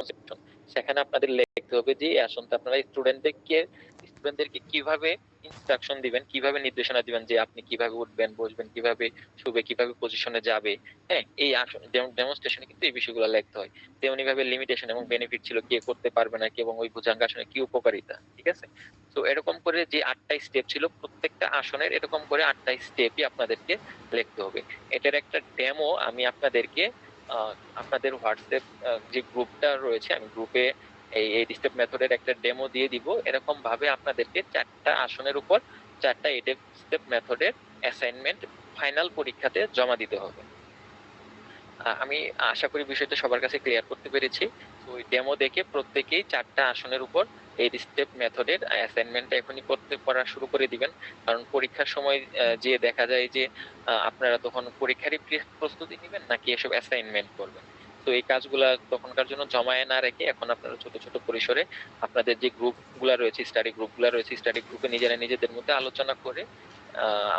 Demonstration. সেখানে আপনাদের লিখতে হবে যে এই আসনটা আপনারা স্টুডেন্টদেরকে কিভাবে ইনস্ট্রাকশন দিবেন, কিভাবে নির্দেশনা দিবেন যে আপনি কিভাবে উঠবেন, বসবেন, কিভাবে শুবে, কিভাবে পজিশনে যাবে। হ্যাঁ, এই আসন ডেমোনস্ট্রেশনে কিন্তু এই বিষয়গুলো লিখতে হয়। তেমনি ভাবে লিমিটেশন এবং বেনিফিট ছিল, কে করতে পারবে না কি, এবং ওই ভুজঙ্গাসনের কি উপকারিতা। ঠিক আছে, তো এরকম করে যে 8টা স্টেপ ছিল, প্রত্যেকটা আসনের এরকম করে 8টা স্টেপই আপনাদেরকে লিখতে হবে। এটার একটা ডেমো আমি আপনাদেরকে আপনাদের হোয়াটসঅ্যাপ যে গ্রুপটা রয়েছে, আমি গ্রুপে এই 8 স্টেপ মেথডের একটা ডেমো দিয়ে দিব। এরকম ভাবে আপনাদেরকে 4টা আসনের উপর 4টা 8 স্টেপ মেথডের অ্যাসাইনমেন্ট ফাইনাল পরীক্ষাতে জমা দিতে হবে। আমি আশা করি বিষয়টা সবার কাছে ক্লিয়ার করতে পেরেছি। তো ওই ডেমো দেখে প্রত্যেকেই 4টা আসনের উপর 8 স্টেপ মেথডের অ্যাসাইনমেন্টটা এখনই করা শুরু করে দিবেন। কারণ পরীক্ষার সময় যে দেখা যায় যে আপনারা তখন পরীক্ষারই প্রস্তুতি নেবেন নাকি এসব অ্যাসাইনমেন্ট করবেন। তো এই কাজগুলা তখনকার জন্য জমায়ে না রেখে এখন আপনারা ছোট ছোট পরিসরে আপনাদের যে গ্রুপগুলা রয়েছে, স্টাডি গ্রুপগুলা রয়েছে, স্টাডি গ্রুপে নিজেরা নিজেদের মধ্যে আলোচনা করে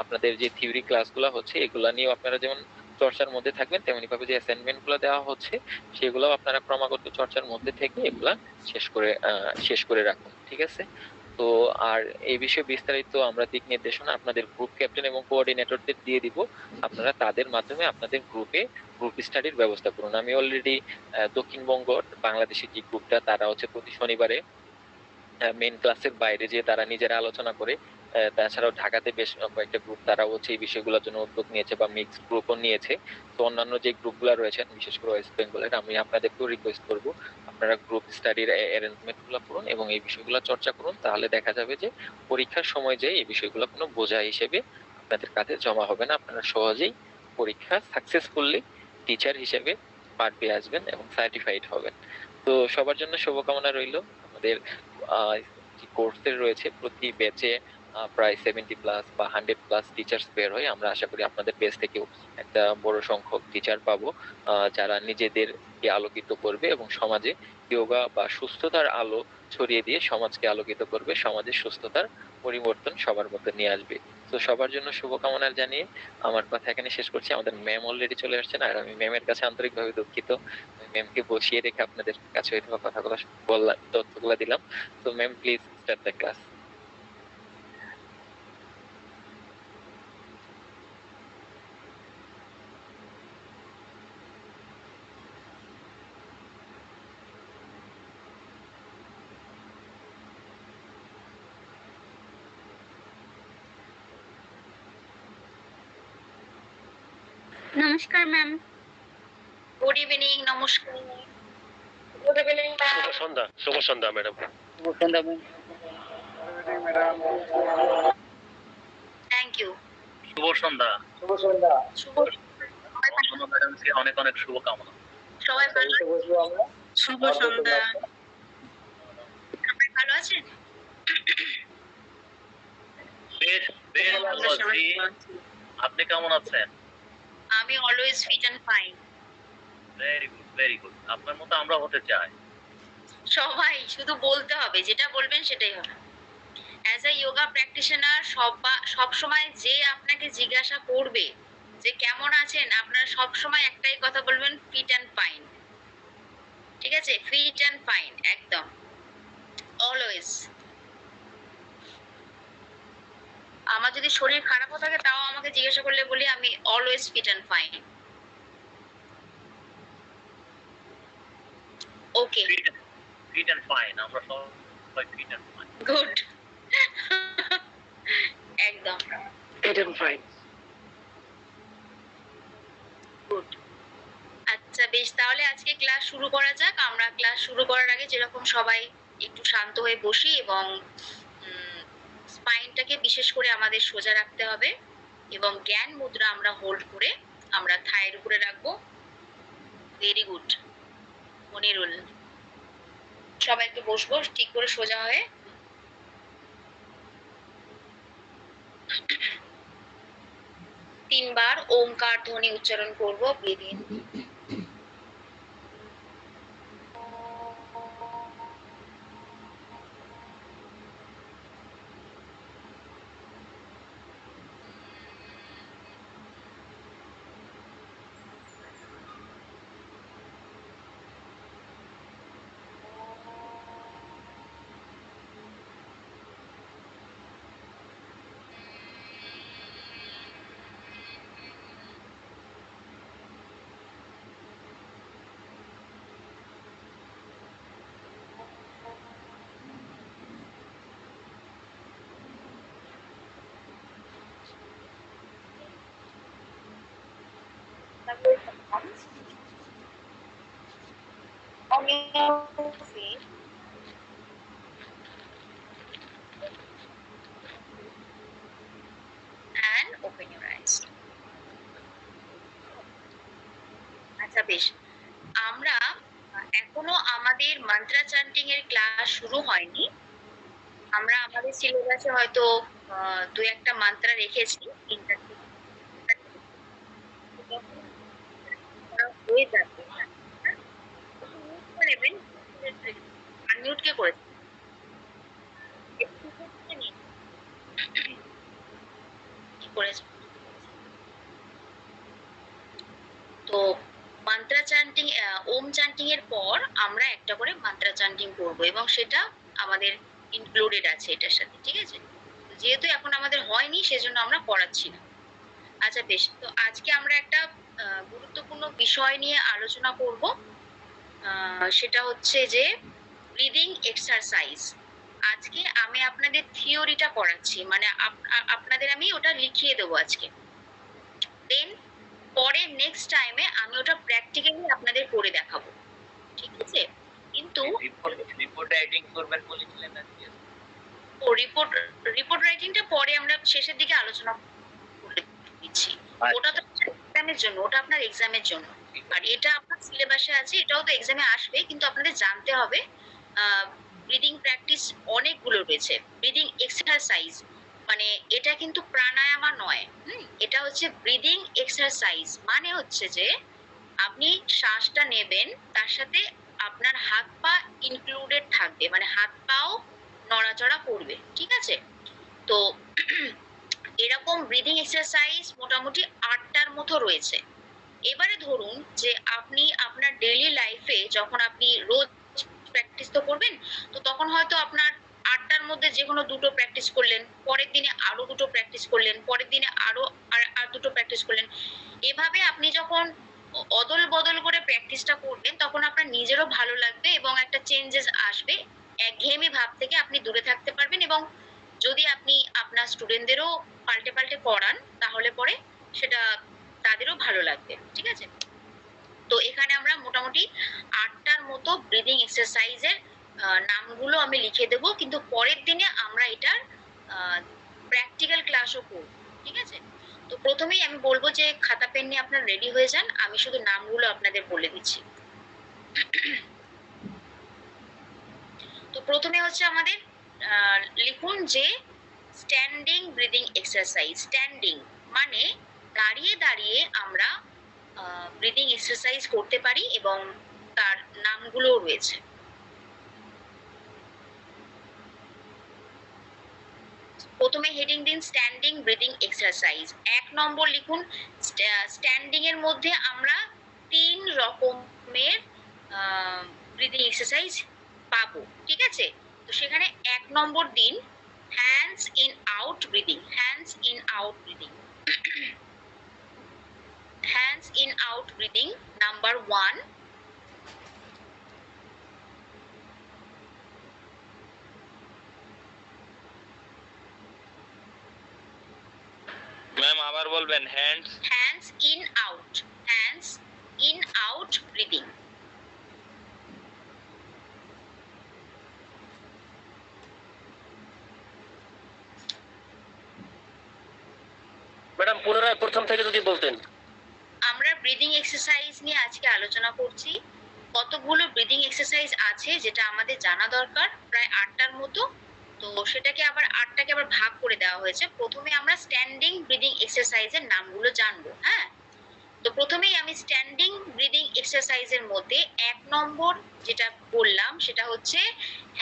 আপনাদের যে থিওরি ক্লাসগুলো হচ্ছে এগুলা নিয়েও আপনারা যেমন চর্চার মধ্যে থাকবেন, তেমনি ভাবে যে অ্যাসাইনমেন্ট গুলো দেওয়া হচ্ছে সেগুলো আপনারা ক্রমাগত চর্চার মধ্যে থেকে এগুলা শেষ করে রাখুন। ঠিক আছে, তো আর এই বিষয়ে বিস্তারিত আমরা দিক নির্দেশনা আপনাদের গ্রুপ ক্যাপ্টেন এবং কোঅর্ডিনেটরদের দিয়ে দিব। আপনারা তাদের মাধ্যমে আপনাদের গ্রুপ স্টাডির ব্যবস্থা করুন। আমি অলরেডি দক্ষিণবঙ্গ বাংলাদেশের যে গ্রুপটা, তারা হচ্ছে প্রতি শনিবারে মেইন ক্লাসের বাইরে যে তারা নিজেরা আলোচনা করে। তাছাড়াও ঢাকাতে বেশ কয়েকটা গ্রুপ তারা হচ্ছে এই বিষয়গুলোর জন্য উদ্যোগ নিয়েছে বা মিক্সড গ্রুপও নিয়েছে। তো অন্যান্য যে গ্রুপগুলো রয়েছেন, বিশেষ করে ওয়েস্ট বেঙ্গলের, আমি আপনাদেরকেও রিকোয়েস্ট করব আপনারা গ্রুপ স্টাডির অ্যারেঞ্জমেন্ট গুলো করুন এবং এই বিষয়গুলো চর্চা করুন। তাহলে দেখা যাবে যে পরীক্ষার সময় যে এই বিষয়গুলো কোনো বোঝা হিসেবে আপনাদের কাছে জমা হবে না। আপনারা সহজেই পরীক্ষা সাকসেসফুলি টিচার হিসেবে পার পেয়ে আসবেন এবং সার্টিফাইড হবেন। তো সবার জন্য শুভকামনা রইল। আমাদের যে কোর্সের রয়েছে প্রতি ব্যাচে প্রায় 70+ বা 100+ টিচার্স বের হয়। আমরা আশা করি আপনাদের ব্যাচ থেকেও একটা বড় সংখ্যক টিচার পাবো যারা নিজেদেরকে আলোকিত করবে এবং সমাজে যোগা বা সুস্থতার আলো ছড়িয়ে দিয়ে সমাজকে আলোকিত করবে, সমাজের সুস্থতার পরিবর্তন সবার মধ্যে নিয়ে আসবে। তো সবার জন্য শুভকামনা জানিয়ে আমার কথা এখানে শেষ করছি। আমাদের ম্যাম অলরেডি চলে আসছেন, আর আমি ম্যামের কাছে আন্তরিকভাবে দুঃখিত। ম্যামকে বসিয়ে রেখে আপনাদের কাছে কথাগুলো বললাম, তথ্যগুলো দিলাম। So ma'am, please start the class. নমস্কার ম্যাম। Good evening. নমস্কার। Good evening ma'am. শুভ সন্ধ্যা ম্যাডাম। শুভ সন্ধ্যা ম্যাম। Thank you. শুভ সন্ধ্যা। শুভ সন্ধ্যা। শুভ ম্যাডামকে অনেক অনেক শুভকামনা। সবাই ভালো আমরা। শুভ সন্ধ্যা। সবাই ভালো আছেন? বেশ বেশ ভালো আছি। আপনি কেমন আছেন? আমি always fit and fine. Very good, very good. আপনার মতো আমরা হতে চাই। সবাই শুধু বলতে হবে, যেটা বলবেন সেটাই হবে। অ্যাজ আ যোগা প্র্যাকটিশনার সব সময় যে আপনাকে জিজ্ঞাসা করবে যে কেমন আছেন, আপনারা সব সময় একটাই কথা বলবেন, ফিট এন্ড ফাইন। ঠিক আছে, ফিট এন্ড ফাইন একদম অলওয়েজ। আমার যদি শরীর খারাপও থাকে তাও আমাকে জিজ্ঞাসা করলে বলি আমি always fit and fine. Okay, fit and fine. আমরা সবাই ফিট এন্ড ফাইন। গুড। একদম ফিট এন্ড ফাইন। গুড। আচ্ছা বেশ, তাহলে আজকে ক্লাস শুরু করা যাক। আমরা ক্লাস শুরু করার আগে যেরকম সবাই একটু শান্ত হয়ে বসি এবং স্পাইনটাকে বিশেষ করে আমাদের সোজা রাখতে হবে এবং জ্ঞান মুদ্রা আমরা হোল্ড করে আমরা থায়ের উপরে রাখবো। Very good Monirul. সবাই একটু বসবো ঠিক করে সোজা হয়ে। তিনবার ওমকার ধ্বনি উচ্চারণ করব। Breathe in, double becomes on your face and open your eyes. আচ্ছা বেশ, আমরা এখনো আমাদের মন্ত্রা চ্যান্টিং এর ক্লাস শুরু হয়নি। আমরা আমাদের সিলেবাসে হয়তো দু একটা মন্ত্র রেখেছি, তিনটা হয়ে যাবে। নেবেন আনমিউট কে করেছে কি করেছে তো মন্ত্রা চ্যান্টিং, ওম চ্যান্টিং এর পর আমরা একটা করে মন্ত্রা চ্যান্টিং করব এবং সেটা আমাদের ইনক্লুডেড আছে এটার সাথে, ঠিক আছে? যেহেতু এখন আমাদের হয়নি সেজন্য আমরা করাচ্ছি না। আচ্ছা বেশ, তো আজকে আমরা একটা গুরুত্বপূর্ণ বিষয় নিয়ে আলোচনা করব, সেটা হচ্ছে যে ব্রিদিং এক্সারসাইজ। আজকে আমি আপনাদের থিওরিটা পড়াচ্ছি, মানে আপনাদের আমি ওটা লিখিয়ে দেবো আজকে। দেন পরে নেক্সট টাইমে আমি ওটা প্র্যাকটিক্যালি আপনাদের করে দেখাবো, ঠিক আছে? কিন্তু রিপোর্ট রাইটিং করবেন বলেছিলেন আজকে। ও রিপোর্ট রাইটিংটা পরে আমরা শেষের দিকে আলোচনা করে দিচ্ছি। ওটা তো এক্সামের জন্য, ওটা আপনার এক্সামের জন্য। আর এটা আপনার সিলেবাসে আছে, এটাও তো এক্সামে আসবে, কিন্তু আপনাদের জানতে হবে ব্রিদিং প্র্যাকটিস অনেকগুলো রয়েছে। ব্রিদিং এক্সারসাইজ মানে এটা কিন্তু প্রাণায়ামা নয়, এটা হচ্ছে ব্রিদিং এক্সারসাইজ। মানে হচ্ছে যে আপনি শ্বাসটা নেবেন, তার সাথে আপনার হাত পা ইনক্লুডেড থাকবে, মানে হাত পাও নড়াচড়া করবে, ঠিক আছে? তো এরকম ব্রিদিং এক্সারসাইজ মোটামুটি 8টার মতো রয়েছে। এবারে ধরুন যে আপনি আপনার ডেইলি লাইফে যখন আপনি রোজ প্র্যাকটিস তো করবেন, তো তখন হয়তো আপনার 8টার মধ্যে যে কোনো দুটো প্র্যাকটিস করলেন, পরের দিনে আরো দুটো প্র্যাকটিস করলেন, পরের দিনে আরো আর দুটো প্র্যাকটিস করলেন। এভাবে আপনি যখন অদল বদল করে প্র্যাকটিসটা করবেন তখন আপনার নিজেরও ভালো লাগবে এবং একটা চেঞ্জেস আসবে। একঘেয়েমি ভাব থেকে আপনি দূরে থাকতে পারবেন এবং যদি আপনি আপনার স্টুডেন্টদেরও পাল্টে পাল্টে করান তাহলে পরে সেটা তাদেরও ভালো লাগবে, ঠিক আছে? তো এখানে আমরা মোটামুটি 8টার মতো ব্রিদিং এক্সারসাইজের নামগুলো আমি লিখে দেবো, কিন্তু পরের দিনে আমরা এটার প্র্যাকটিক্যাল ক্লাসও করব, ঠিক আছে? তো প্রথমেই আমি বলবো যে খাতা পেন নিয়ে আপনারা রেডি হয়ে যান, আমি শুধু নামগুলো আপনাদের বলে দিচ্ছি। তো প্রথমে হচ্ছে আমাদের লিখুন যে স্ট্যান্ডিং ব্রিদিং এক্সারসাইজ। স্ট্যান্ডিং মানে দাঁড়িয়ে দাঁড়িয়ে আমরা ব্রিদিং এক্সারসাইজ করতে পারি এবং তার নামগুলো রয়েছে। প্রথমে হেডিং দিন স্ট্যান্ডিং ব্রিদিং এক্সারসাইজ। 1 নম্বর লিখুন স্ট্যান্ডিং এর মধ্যে আমরা 3 রকমের ব্রিদিং এক্সারসাইজ পাবো, ঠিক আছে? তো সেখানে 1 নম্বর দিন hands in out breathing. Hands in out breathing, hands in out breathing, number 1. Ma'am আবার বলবেন hands Hands in out, hands in out breathing. Madam পুনরায় প্রথম থেকে যদি বলতেন। আমরা ব্রিদিং এক্সারসাইজ নিয়ে আজকে আলোচনা করছি। কতগুলো ব্রিদিং এক্সারসাইজ আছে যেটা আমাদের জানা দরকার, প্রায় 8টার মতো। তো সেটাকে আবার 8টাকে আবার ভাগ করে দেওয়া হয়েছে। প্রথমে আমরা স্ট্যান্ডিং ব্রিদিং এক্সারসাইজের নামগুলো জানবো, হ্যাঁ? তো প্রথমেই আমি স্ট্যান্ডিং ব্রিদিং এক্সারসাইজের মধ্যে 1 নম্বর যেটা বললাম সেটা হচ্ছে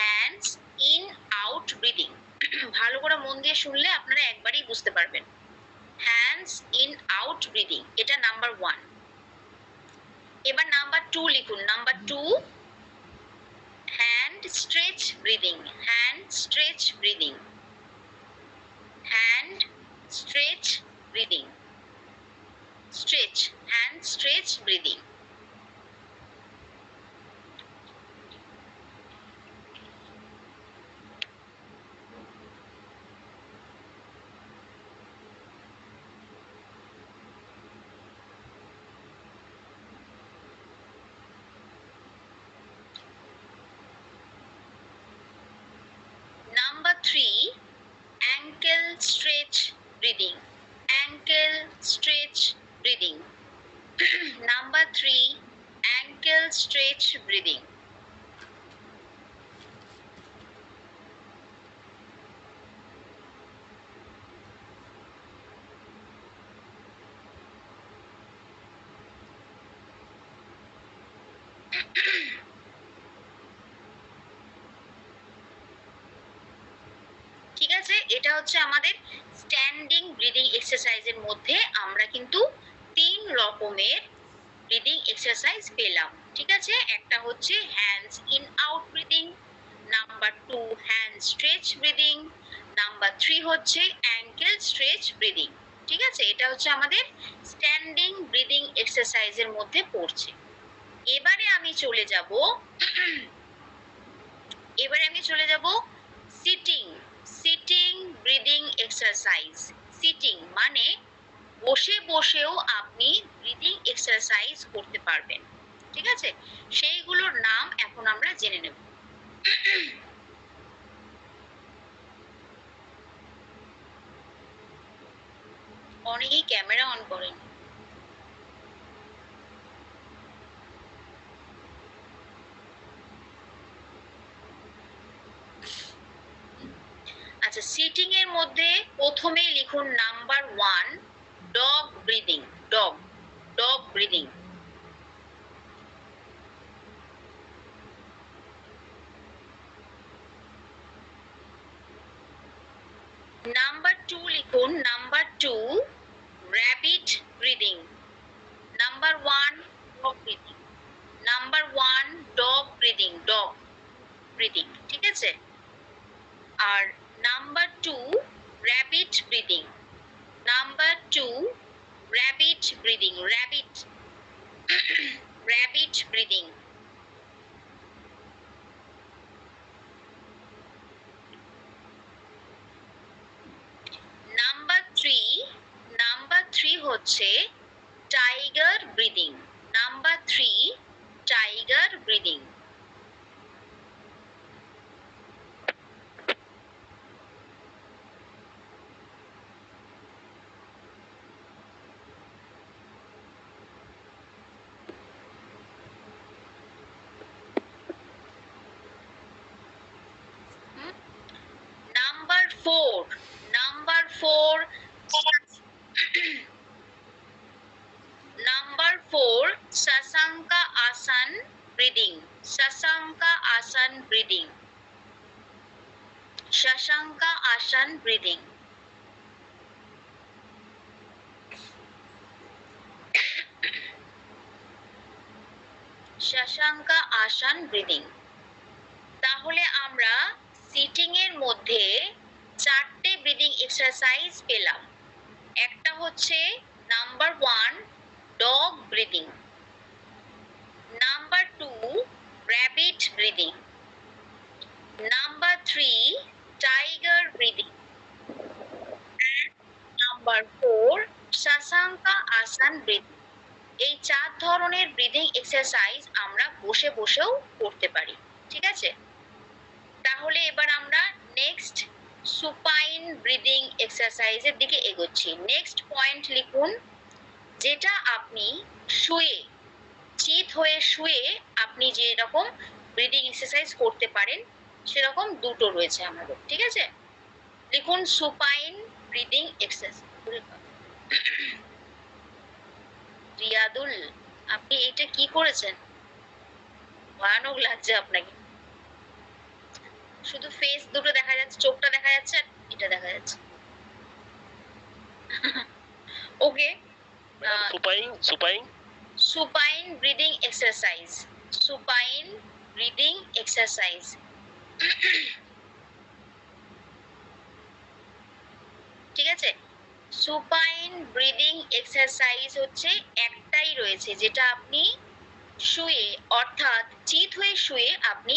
হ্যান্ডস ইন আউট ব্রিদিং। ভালো করে মন দিয়ে শুনলে আপনারা একবারই বুঝতে পারবেন। হ্যান্ডস ইন আউট ব্রিদিং, এটা নাম্বার 1। এবার নাম্বার 2 লিখুন। Number 2 hand stretch breathing. Hand stretch breathing, hand stretch breathing, stretch, hand stretch breathing. Breathing. ঠিক আছে, এটা হচ্ছে আমাদের স্ট্যান্ডিং ব্রিদিং এক্সারসাইজের মধ্যে আমরা কিন্তু 3 রকমের ব্রিদিং এক্সারসাইজ পেলাম। ঠিক আছে, একটা হচ্ছে hands in out breathing, number 2 hand stretch breathing, number 3 হচ্ছে অ্যাঙ্কেল স্ট্রেচ ব্রিদিং। ঠিক আছে, এটা হচ্ছে আমাদের স্ট্যান্ডিং ব্রিদিং এক্সারসাইজের মধ্যে পড়ছে। এবারে আমি চলে যাব সিটিং ব্রিদিং এক্সারসাইজ। সিটিং মানে বসে বসেও আপনি ব্রিদিং এক্সারসাইজ করতে পারবেন। ঠিক আছে, সেইগুলোর নাম এখন আমরা জেনে নেব। অনেকেই ক্যামেরা অন করেন। আচ্ছা, সিটিং এর মধ্যে প্রথমেই লিখুন number 1 dog breathing. Dog breathing. Number 2 লিখুন number 2 rabbit breathing. Number 1 dog breathing, number 1 dog breathing, dog breathing. ঠিক আছে, আর number 2 rabbit breathing, number 2 rabbit breathing, rabbit breathing. Number 3 হচ্ছে tiger breathing. Number 3 tiger breathing. Number 4 শশাঙ্কা আসন breathing. শশাঙ্কা আসন breathing, শশাঙ্কা আসন breathing. শশাঙ্কা আসন ব্রিদিং। তাহলে আমরা সিটিং এর মধ্যে 4টে ব্রিদিং এক্সারসাইজ পেলাম। একটা হচ্ছে number 1 dog breathing, number 2 rabbit breathing, number 3 tiger breathing, number 4 শশাঙ্কা আসন ব্রিদিং। এই 4 ধরনের ব্রিদিং এক্সারসাইজ আমরা বসে বসেও করতে পারি। ঠিক আছে, তাহলে এবার আমরা নেক্সট সুপাইন ব্রিদিং এক্সারসাইজের দিকে এগোচ্ছি। নেক্সট পয়েন্ট লিখুন, যেটা আপনি শুয়ে, চিত হয়ে শুয়ে আপনি যে রকম ব্রিদিং এক্সারসাইজ করতে পারেন সেরকম দুটো রয়েছে আমাদের। ঠিক আছে, লিখুন সুপাইন ব্রিদিং এক্সারসাইজ। রিয়াদুল, আপনি এটা কি করেছেন? ভয়ানক লাগছে আপনাকে। শুধু ফেস দুটো দেখা যাচ্ছে, চোখটা দেখা যাচ্ছে আর এটা দেখা যাচ্ছে। Okay, supine breathing exercise. Supine breathing exercise. ঠিক আছে, সুপাইন ব্রিদিং এক্সারসাইজ হচ্ছে একটাই রয়েছে, যেটা আপনি শুয়ে অর্থাৎ চিত হয়ে শুয়ে আপনি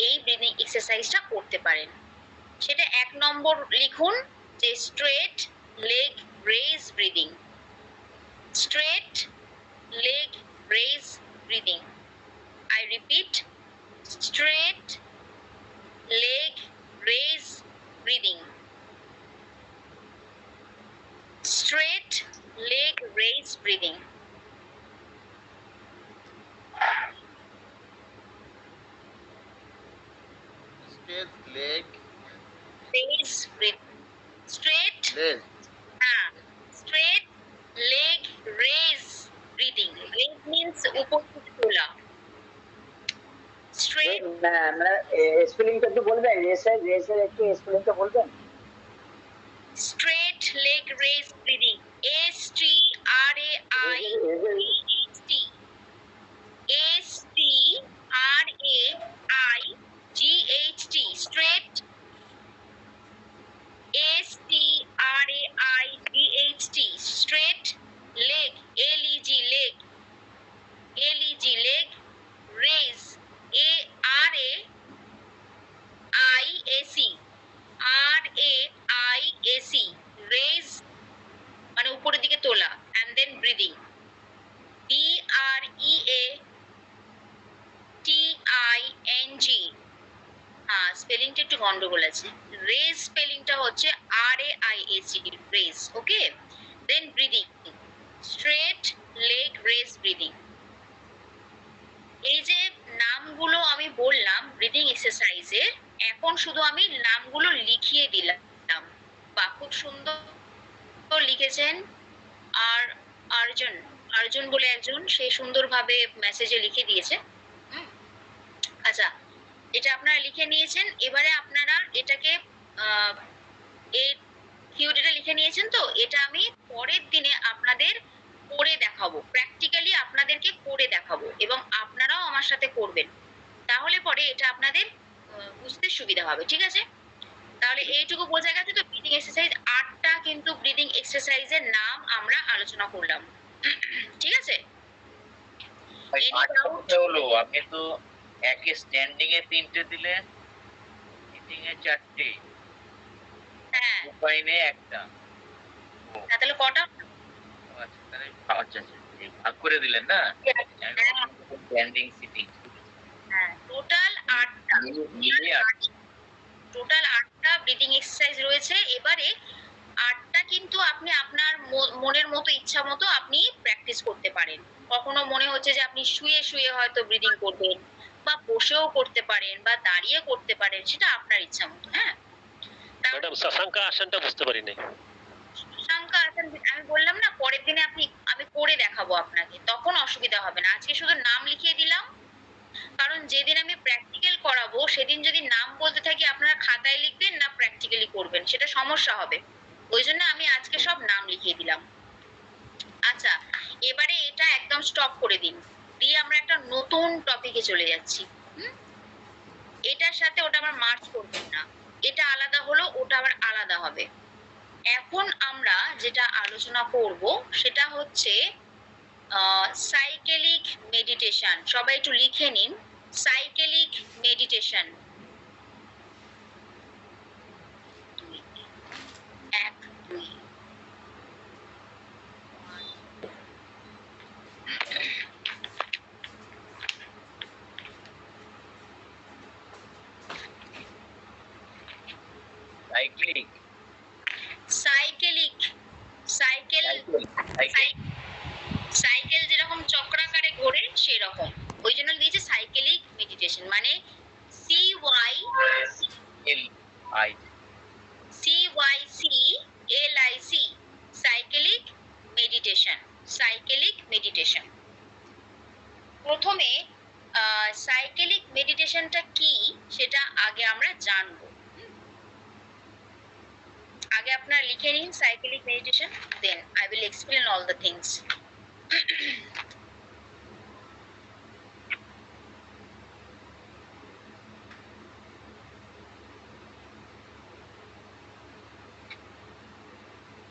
এই ব্রিদিং এক্সারসাইজটা করতে পারেন। সেটা 1 নম্বর লিখুন যে straight leg raise breathing. Straight leg raise breathing. I repeat, straight leg raise breathing. Straight leg raise breathing. straight leg, raise breath, straight, leg, straight leg raise breathing. Raise means উপর থেকে তোলা। Straight স্পেলিংটা একটু বলবেন, রেসের একটু স্পেলিংটা বলবেন? straight leg raise breathing. S-T-R-A-I-G-H-T. S-T-R-A-I-G-H-T. Straight. S-T-R-A-I-G-H-T. Straight leg. L-E-G leg. L-E-G leg. Raise. A-R-A-I-S-E. R-A-I-S-E. Raise মানে উপরের দিকে তোলা, and then breathing. B-R-E-A-T-I-N-G. স্পেলিংটা একটু গন্ডগোল আছে। রেজ স্পেলিংটা হচ্ছে R-A-I-S-E, raise. Okay, then breathing, straight leg raise breathing. এই যে নামগুলো আমি বললাম ব্রিদিং এক্সারসাইজের, এখন শুধু আমি নামগুলো লিখিয়ে দিলাম। বা খুব সুন্দর লিখেছেন। আর অর্জুন বলে একজন, সে সুন্দরভাবে মেসেজে লিখে দিয়েছে। আচ্ছা, এটা আপনারা লিখে নিয়েছেন। এবারে আপনারা এটাকে এই থিওরিটা লিখে নিয়েছেন তো, এটা আমি পরের দিনে আপনাদের করে দেখাবো, প্র্যাকটিক্যালি আপনাদেরকে করে দেখাবো, এবং আপনারাও আমার সাথে করবেন। তাহলে পরে এটা আপনাদের বুঝতে সুবিধা হবে। ঠিক আছে, তাহলে এইটুকু বোঝা গেছে তো। ব্রিদিং এক্সারসাইজ 8টা কিন্তু ব্রিদিং এক্সারসাইজের নাম আমরা আলোচনা করলাম। ঠিক আছে, হলো আপনি তো একে স্ট্যান্ডিং এ 3টে দিলেন, সিটিং এ 4টে, হ্যাঁ উপাইনে একটা। তাহলে কটা? আচ্ছা তাহলে আচ্ছা ভাগ করে দিলেন না, স্ট্যান্ডিং সিটিং। হ্যাঁ, টোটাল 8টা, টোটাল 8টা ব্রিদিং এক্সারসাইজ রয়েছে। এবারে 8টা কিন্তু আপনি আপনার মনের মতো, ইচ্ছা মতো আপনি প্র্যাকটিস করতে পারেন। কখনো মনে হচ্ছে যে আপনি শুয়ে শুয়ে হয়তো ব্রিদিং করবেন, বা বসেও করতে পারেন, বা দাঁড়িয়ে করতে পারেন, সেটা আপনার ইচ্ছা মতো। হ্যাঁ ম্যাডাম, শশাঙ্ক আসনটা বুঝতে পারিনি। শশাঙ্ক আসন আমি বললাম না, পরের দিনে আমি করে দেখাবো আপনাকে, তখন অসুবিধা হবে না। আজকে শুধু নাম লিখিয়ে দিলাম, কারণ যেদিন আমি প্র্যাকটিক্যাল করাবো সেদিন যদি নাম বলতে থাকি আপনারা খাতায় লিখবেন না প্র্যাকটিক্যালি করবেন, সেটা সমস্যা হবে। ওই জন্য আমি আজকে সব নাম লিখিয়ে দিলাম। আচ্ছা, এবারে এটা একদম স্টপ করে দিন, দিয়ে আমরা একটা নতুন টপিকে চলে যাচ্ছি। এটার সাথে ওটা আবার মার্চ করবেন না, এটা আলাদা হলো, ওটা আবার আলাদা হবে। এখন আমরা যেটা আলোচনা করব সেটা হচ্ছে সাইকেলিক মেডিটেশন। সবাই একটু লিখে নিন, cyclic meditation. 1 2 cycling, সাইকেলিক, cycle, cycle যেরকম চক্রাকারে ঘোরে সেরকম, ওই জন্য দিয়েছে সাইকেলিক মেডিটেশন। মানে CYCLIC, সাইকেলিক মেডিটেশন, সাইকেলিক মেডিটেশন। প্রথমে সাইকেলিক মেডিটেশনটা কি সেটা আগে আমরা জানবো। আগে আপনারা লিখে নিন cyclic meditation, then I will explain all the things.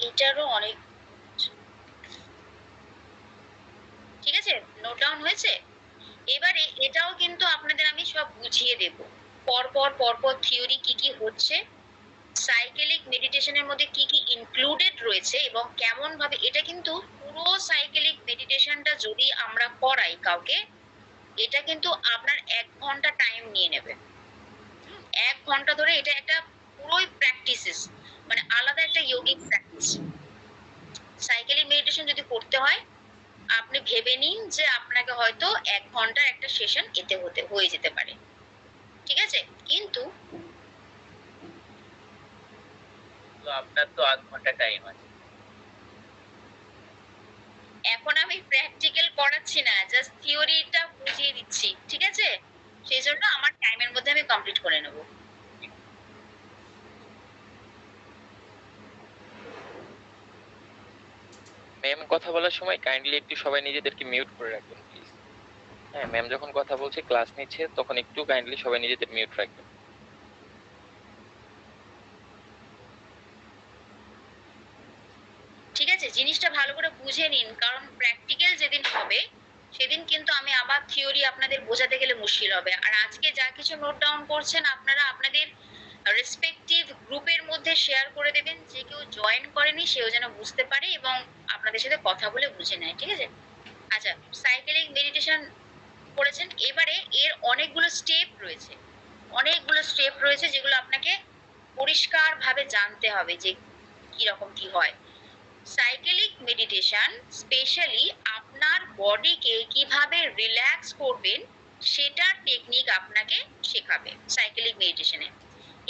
এটারও অনেক, ঠিক আছে, নোট ডাউন হয়েছে। এবারে এটাও কিন্তু আপনাদের আমি সব বুঝিয়ে দেব, পরপর থিওরি কি কি হচ্ছে, সাইকেলিক মেডিটেশনের মধ্যে কি কি ইনক্লুডেড রয়েছে, এবং কেমন ভাবে। এটা কিন্তু পুরো সাইকেলিক মেডিটেশনটা যদি আমরা করাই কাউকে, এটা কিন্তু আপনার 1 ঘন্টা টাইম নিয়ে নেবে। 1 ঘন্টা ধরে এটা একটা পুরোই প্র্যাকটিসেস, মানে আলাদা একটা যোগিক প্র্যাকটিস। সাইকেলিক মেডিটেশন যদি করতে হয়, আপনি ভেবে নিন যে আপনাকে হয়তো 1 ঘন্টার একটা সেশন এতে হয়ে যেতে পারে। ঠিক আছে, কিন্তু আপনার তো আধ ঘন্টা টাইম আছে। এখন আমি প্র্যাকটিক্যাল করাচ্ছি না, জাস্ট থিওরিটা বুঝিয়ে দিচ্ছি, ঠিক আছে? সেই জন্য আমার টাইমের মধ্যে আমি কমপ্লিট করে নেব। ম্যাম কথা বলার সময় কাইন্ডলি একটু সবাই নিজেদেরকে মিউট করে রাখবেন প্লিজ। হ্যাঁ, ম্যাম যখন কথা বলছে, ক্লাস নিচ্ছে, তখন একটু কাইন্ডলি সবাই নিজেদের মিউট রাখবেন। ঠিক আছে, জিনিসটা ভালো করে বুঝে নিন, কারণ প্র্যাকটিক্যাল যেদিন হবে সেদিন কিন্তু আমি আবার থিওরি আপনাদের বোঝাতে গেলে মুশকিল হবে। আর আজকে যা কিছু নোট ডাউন করছেন আপনারা আপনাদের রেসপেক্টিভ গ্রুপের মধ্যে শেয়ার করে দেবেন, যে কেউ জয়েন করেনি সেও যেন বুঝতে পারে এবং আপনাদের সাথে কথা বলে বুঝে নেয়, ঠিক আছে? আচ্ছা, সাইকেলিং মেডিটেশন করেছেন, এবারে এর অনেকগুলো স্টেপ রয়েছে, যেগুলো আপনাকে পরিষ্কারভাবে জানতে হবে যে কি রকম কি হয়। সাইকেলিক মেডিটেশন স্পেশালি আপনার বডিকে কিভাবে রিল্যাক্স করবেন সেটার টেকনিক আপনাকে শেখাবে সাইকেলিক মেডিটেশনে।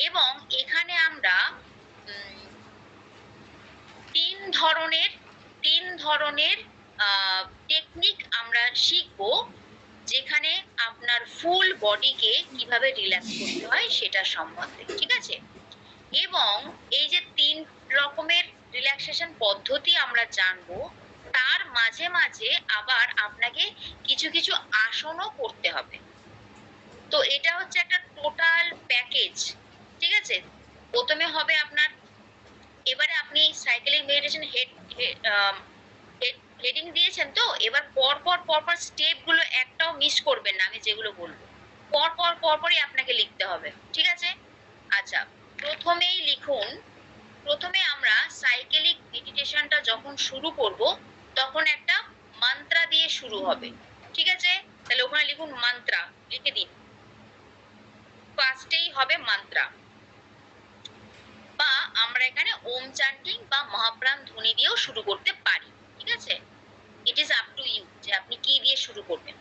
এবং এখানে আমরা তিন ধরনের টেকনিক আমরা শিখবো, যেখানে আপনার ফুল বডিকে কিভাবে রিল্যাক্স করতে হয় সেটা সম্বন্ধে, ঠিক আছে? এবং এই যে 3 রকমের রিল্যাক্সেশন পদ্ধতি আমরা জানবো, তার মাঝে মাঝে আবার আপনাকে কিছু কিছু আসনও করতে হবে। তো এটা হচ্ছে একটা টোটাল প্যাকেজ, ঠিক আছে? প্রথমে হবে আপনার, এবারে আপনি সাইকেলিং মেডিটেশন হেডিং দিয়েছেন, তো এবার পরপর স্টেপ গুলো একটাও মিস করবেন না, আমি যেগুলো বলবো পরপরই আপনাকে লিখতে হবে, ঠিক আছে? আচ্ছা, প্রথমেই লিখুন, প্রথমে আমরা সাইকেলিক মেডিটেশনটা যখন শুরু করব তখন একটা মান্ত্রা দিয়ে শুরু হবে, ঠিক আছে? তাহলে ওখানে লিখুন মান্ত্রা, লিখে দিন। ফার্স্টেই হবে মান্ত্রা, বা আমরা এখানে ওম চ্যান্টিং বা মহাপ্রাণ ধ্বনি দিয়েও শুরু করতে পারি, ঠিক আছে? It is up to you যে আপনি কি দিয়ে শুরু করবেন।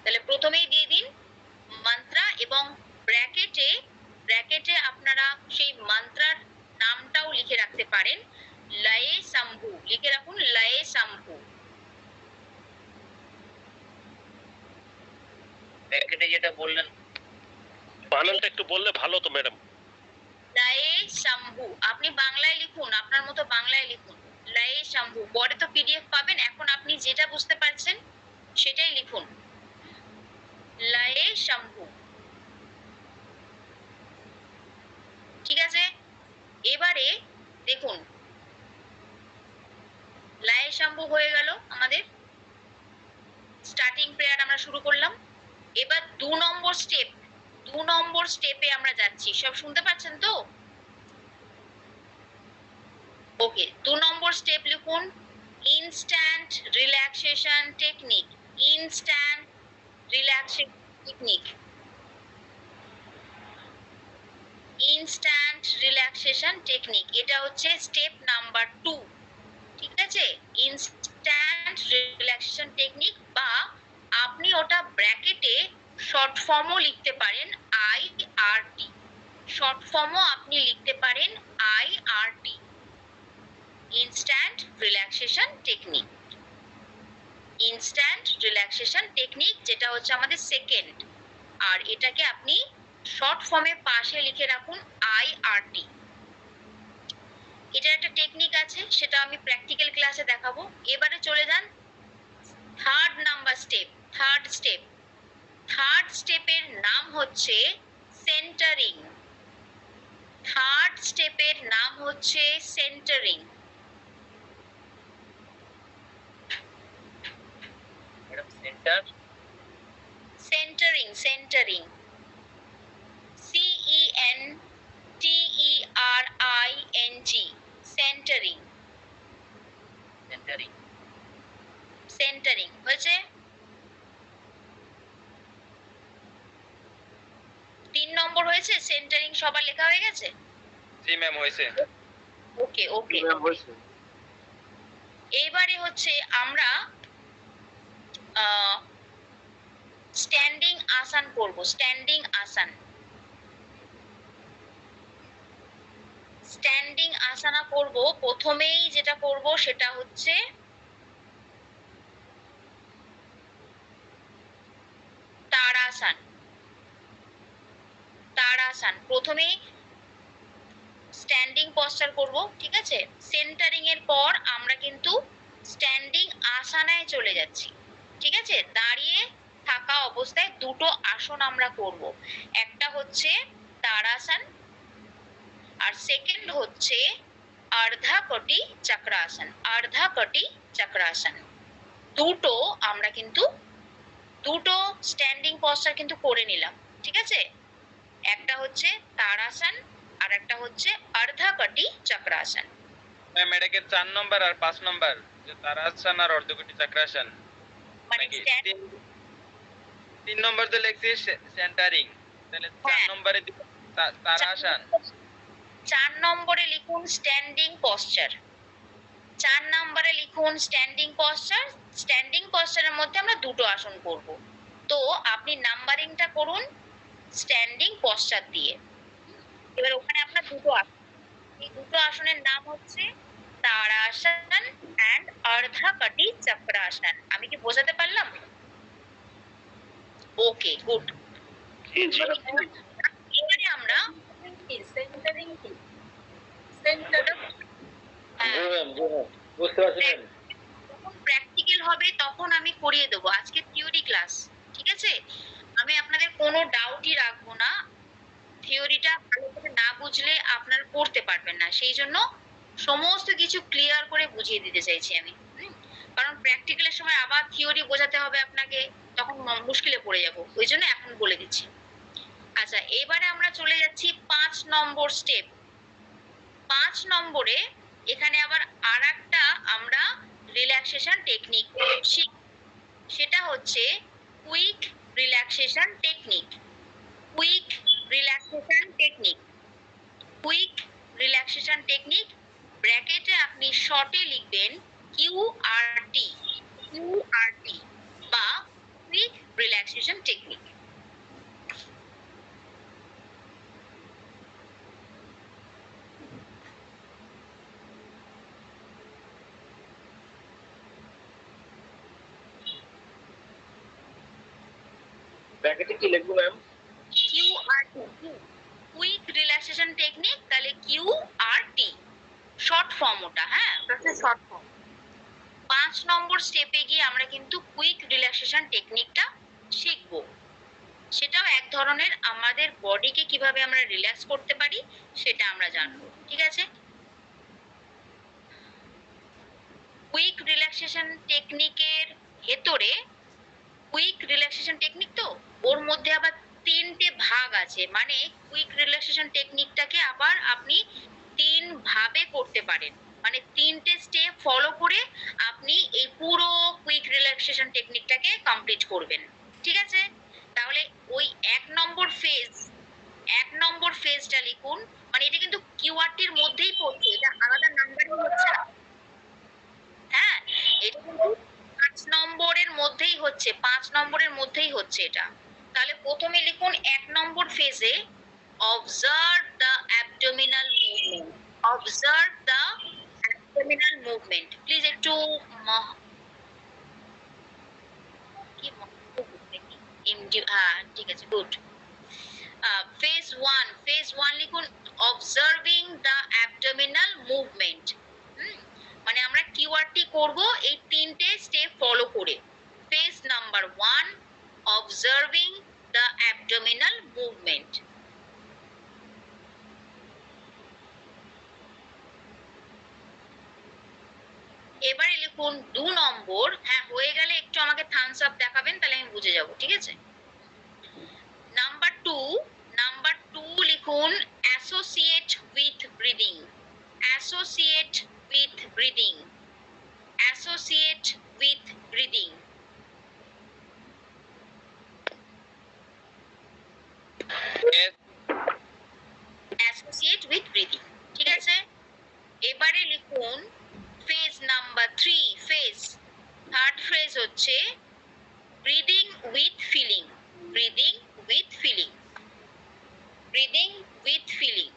তাহলে প্রথমেই দিয়ে দিন মান্ত্রা, এবং ব্র্যাকেটে আপনারা সেই মান্ত্রার নামটাও লিখে রাখতে পারেন, লয়ে শম্ভু লিখে রাখুন, লয়ে শম্ভু। ব্র্যাকেটে যেটা বললেন বানানটা একটু বললে ভালো তো ম্যাডাম। লয়ে শম্ভু, আপনি বাংলায় লিখুন, আপনার মতো বাংলায় লিখুন, লয়ে শম্ভু। পরে তো পিডিএফ পাবেন, এখন আপনি যেটা বুঝতে পারছেন সেটাই লিখুন, লয়ে শম্ভু, ঠিক আছে? এবারে দেখুন লয়ে শম্ভু হয়ে গেল আমাদের স্টার্টিং প্রেয়ার, আমরা শুরু করলাম। এবার 2 নম্বর স্টেপে আমরা যাচ্ছি, সব শুনতে পাচ্ছেন তো? ওকে, 2 নম্বর স্টেপ লিখুন, instant relaxation technique, instant relaxation technique, instant relaxation technique, এটা হচ্ছে স্টেপ নাম্বার 2, ঠিক আছে? ইনস্ট্যান্ট রিল্যাক্সেশন টেকনিক, বা আপনি ওটা ব্র্যাকেটে শর্ট ফর্মও লিখতে পারেন, আইআরটি, শর্ট ফর্মও আপনি লিখতে পারেন IRT, instant relaxation technique. Instant relaxation technique যেটা হচ্ছে আমাদের সেকেন্ড, আর এটাকে আপনি শর্ট ফর্মে পাশে লিখে রাখুন আইআরটি। এটার একটা টেকনিক আছে, সেটা আমি প্র্যাকটিক্যাল ক্লাসে দেখাবো। এবারে চলে যান থার্ড স্টেপের নাম হচ্ছে সেন্টারিং। থার্ড স্টেপের নাম হচ্ছে centering. Madam centering, CENTERING, centering হয়েছে? 3 নম্বর হয়েছে, সেন্টারিং সবার লেখা হয়ে গেছে? জি ম্যাম, হয়েছে। ওকে, এবারে হচ্ছে আমরা স্ট্যান্ডিং আসান করব, স্ট্যান্ডিং আসান। স্ট্যান্ডিং আসানা করব, প্রথমেই যেটা করব সেটা হচ্ছে তাড়াসন। তাড়াসন প্রথমেই স্ট্যান্ডিং পশ্চার করব, ঠিক আছে? সেন্টারিং এর পর আমরা কিন্তু স্ট্যান্ডিং আসানায় চলে যাচ্ছি, ঠিক আছে? দাঁড়িয়ে থাকা অবস্থায় দুটো আসন আমরা করব, একটা হচ্ছে তাড়াসন আর সেকেন্ড হচ্ছে আর্ধা কটি চক্রাসন। আর্ধা কটি চক্রাসন দুটো আমরা কিন্তু দুটো স্ট্যান্ডিং পশ্চার কিন্তু করে নিলাম, ঠিক আছে? একটা হচ্ছে তাড়াসন আর একটা হচ্ছে আর্ধা কটি চক্রাসন। ম্যাম এটাকে 4 নম্বর আর 5 নম্বর যে তারাসন আর অর্ধকটি চক্রাসন মানে নাকি stand- 3 নম্বর তো লিখছি সেন্টারিং, তাহলে 4 হ্যাঁ। নম্বরে দিব তারাসন। 4 নম্বরে লিখুন স্ট্যান্ডিং পশ্চার। 4 নম্বরে লিখুন স্ট্যান্ডিং পশ্চার। স্ট্যান্ডিং পশ্চারের মধ্যে আমরা দুটো আসন করব, তো আপনি নাম্বারিংটা করুন স্ট্যান্ডিং পশ্চার দিয়ে। এবার ওখানে আপনার দুটো আসন, এই দুটো আসনের নাম হচ্ছে তাড়াসন এন্ড আর্ধা কটি চক্রাসন। আমি কি বোঝাতে পারলাম? ওকে, গুড। জি জি এবারে আমরা সেন্টারিং কি? বুঝতে পারছি ম্যাম। যখন প্র্যাকটিক্যাল হবে তখন আমি করিয়ে দেবো, আজকে থিওরি ক্লাস, ঠিক আছে? আমি আপনাদের কোনো ডাউটই রাখবো না। থিওরিটা ভালো করে না বুঝলে আপনারা পড়তে পারবেন না, সেই জন্য সমস্ত কিছু ক্লিয়ার করে বুঝিয়ে দিতে চাইছি আমি। কারণ প্র্যাকটিক্যালের সময় আবার থিওরি বোঝাতে হবে আপনাকে, তখন মুশকিলে পড়ে যাব, ওই জন্য এখন বলে দিচ্ছি। আচ্ছা, এবারে আমরা চলে যাচ্ছি 5 নম্বর স্টেপ। 5 নম্বরে এখানে আবার আরেকটা আমরা রিল্যাক্সেশন টেকনিক শিখব, সেটা হচ্ছে quick relaxation technique. Quick relaxation technique. Quick relaxation technique ব্র্যাকেটে আপনি শর্টে লিখবেন কিউআরটি। কিউআরটি বা কুইক রিল্যাক্সেশন টেকনিক। ব্র্যাকেটে কি লিখবো ma'am? QRT, quick relaxation technique, তাহলে কিউআরটি শর্ট ফর্ম ওটা, হ্যাঁ ওটা হচ্ছে শর্ট ফর্ম। 5 নম্বর স্টেপে গিয়ে আমরা কিন্তু কুইক রিল্যাক্সেশন টেকনিকটা শিখবো। সেটাও এক ধরনের আমাদের বডিকে কিভাবে আমরা রিল্যাক্স করতে পারি সেটা আমরা জানবো, ঠিক আছে? কুইক রিল্যাক্সেশন টেকনিকের ভেতরে, কুইক রিল্যাক্সেশন টেকনিক তো ওর মধ্যে আবার 3টে ভাগ আছে, মানে কুইক রিল্যাক্সেশন টেকনিকটাকে আবার আপনি 3 ভাবে করতে পারেন, মানে 3টে স্টেপ ফলো করে আপনি এই পুরো কুইক রিল্যাক্সেশন টেকনিকটাকে কমপ্লিট করবেন, ঠিক আছে? তাহলে ওই 1 নম্বর ফেজ, 1 নম্বর ফেজটা লিখুন, মানে এটা কিন্তু কিওয়ার্ডটির মধ্যেই পড়ছে, এটা আলাদা নাম্বারিং হচ্ছে না, হ্যাঁ এটা কিন্তু 5 নম্বরের মধ্যেই হচ্ছে, 5 নম্বরের মধ্যেই হচ্ছে এটা। তাহলে প্রথমে লিখুন 1 নম্বর ফেজে observe the abdominal movement. Observe the abdominal movement. Please একটু হ্যাঁ ঠিক আছে, গুড। ফেজ 1, ফেজ 1 লিখুন অবজার্ভিং দ্য অ্যাবডোমিনাল মুভমেন্ট। মানে আমরা কিওয়ার্ডটি করব এই 3টে স্টেপ ফলো করে। Phase number 1 observing the abdominal movement. এবারে লিখুন 2 নম্বর, হ্যাঁ হয়ে গেলে একটু আমাকে থামস আপ দেখাবেন, তাহলে আমি বুঝে যাব, ঠিক আছে? নাম্বার 2, নাম্বার 2 লিখুন associate with breathing. Associate with breathing. Associate with breathing. Associate with breathing, ঠিক আছে? এবারে লিখুন phase number 3, phase third phase হচ্ছে breathing with feeling. Breathing with feeling. Breathing with feeling.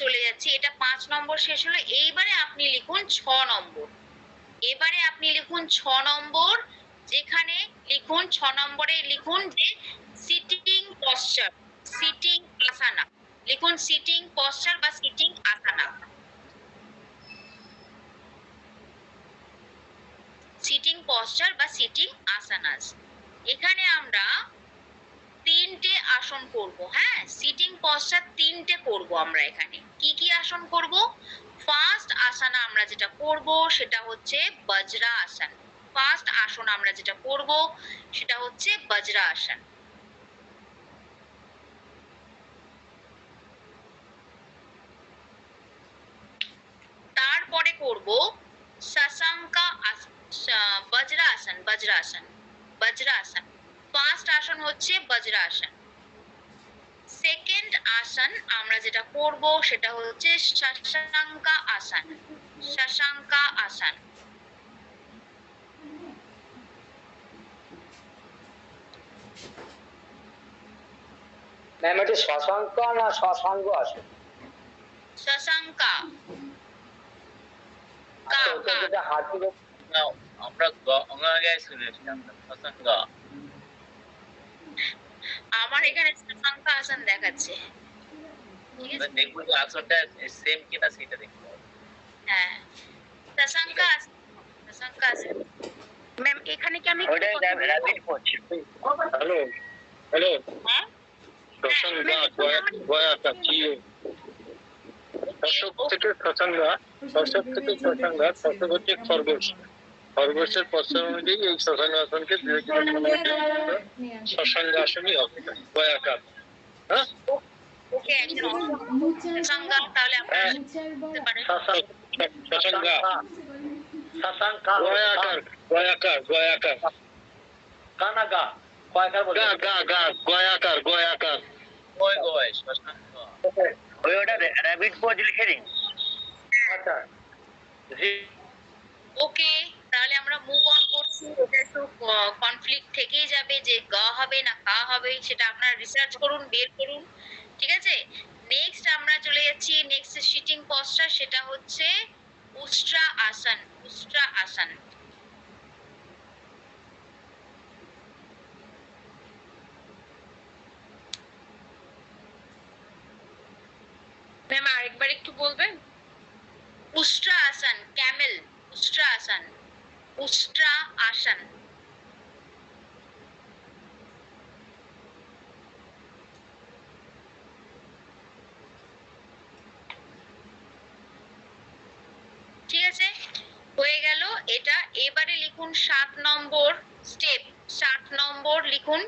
চলে যাচ্ছি, এটা 5 নম্বর শেষ হলো। এইবারে আপনি লিখুন 6 নম্বর। এবারে আপনি লিখুন 6 নম্বর, যেখানে লিখুন 6 নম্বরে লিখুন যে সিটিং পশ্চার, সিটিং আসানা। লিখুন সিটিং পশ্চার বা সিটিং আসানা। সিটিং পশ্চার বা সিটিং আসানাস। এখানে আমরা 3টে আসন করব। হ্যাঁ, সিটিং পশ্চার 3টে করব আমরা। এখানে কি কি আসন করব? ফার্স্ট আসানা আমরা যেটা করব সেটা হচ্ছে বজ্রা আসন। ফার্স্ট আসন আমরা যেটা করব সেটা হচ্ছে বজ্রা আসন। তারপরে করব শশাঙ্কা বজ্রাসন। বজ্রাসন, বজ্রাসন। ফার্স্ট আসন হচ্ছে বজ্রাসন। সেকেন্ড আসন আমরা যেটা করব সেটা হচ্ছে শশাঙ্কা আসন। শশাঙ্কা আসন। ম্যাম এটা শশাঙ্ক না শশাঙ্ক আসে? শশাঙ্কা। আচ্ছা, ওটা যেটা হাতি না, আমরা গঙ্গায় শুনেছি আমরা সৎসঙ্গ। আমার এখানে শশাঙ্কা আসন দেখাচ্ছে। ঠিক আছে, দেখবো যে আসনটা সেম কিনা সেটা দেখবো। হ্যাঁ, শশাঙ্কা আসন। শশাঙ্কা আসন। ম্যাম এখানে কি আমি ওটাই র‍্যাপিড পড়ছি। হ্যালো হ্যালো হ্যাঁ শশাঙ্গা গয়াকা কি শশক থেকে শশাঙ্গা, শশক থেকে শশাঙ্গা, শশক হচ্ছে খরগোশ, খরগোশের প্রশ্ন অনুযায়ী এই শশাঙ্গাসনকে ধীরে ধীরে শশাঙ্গাসনই হবে গয়াকার। হ্যাঁ ওকে, একজন শশাঙ্কা তাহলে আপনারা বলতে পারেন। শশাঙ্গা শশাঙ্কা গয়াকার, গয়াকার গয়াকার কানাগা কয়কার বলে? গা গা গা গয়াকার গয়াকার। ওই ওই সৎসঙ্গ। ওই ওটা র‍্যাপিড পড় লিখে দিন। আচ্ছা জি ওকে, তাহলে আমরা মুভ অন করছি। এটা একটু কনফ্লিক্ট থেকেই যাবে যে গ হবে না কা হবে, সেটা আপনারা রিসার্চ করুন, বের করুন। ঠিক আছে, নেক্সট আমরা চলে যাচ্ছি নেক্সট সিটিং পশ্চার, সেটা হচ্ছে উস্ট্রা আসন। উস্ট্রা আসন। ম্যাম আরেকবার একটু বলবেন? উস্ট্রা আসন, ক্যামেল। উস্ট্রা আসন, উস্ট্রা আসন। ঠিক আছে, হয়ে গেল এটা। এবারে লিখুন 7 নম্বর স্টেপ। 7 নম্বর লিখুন।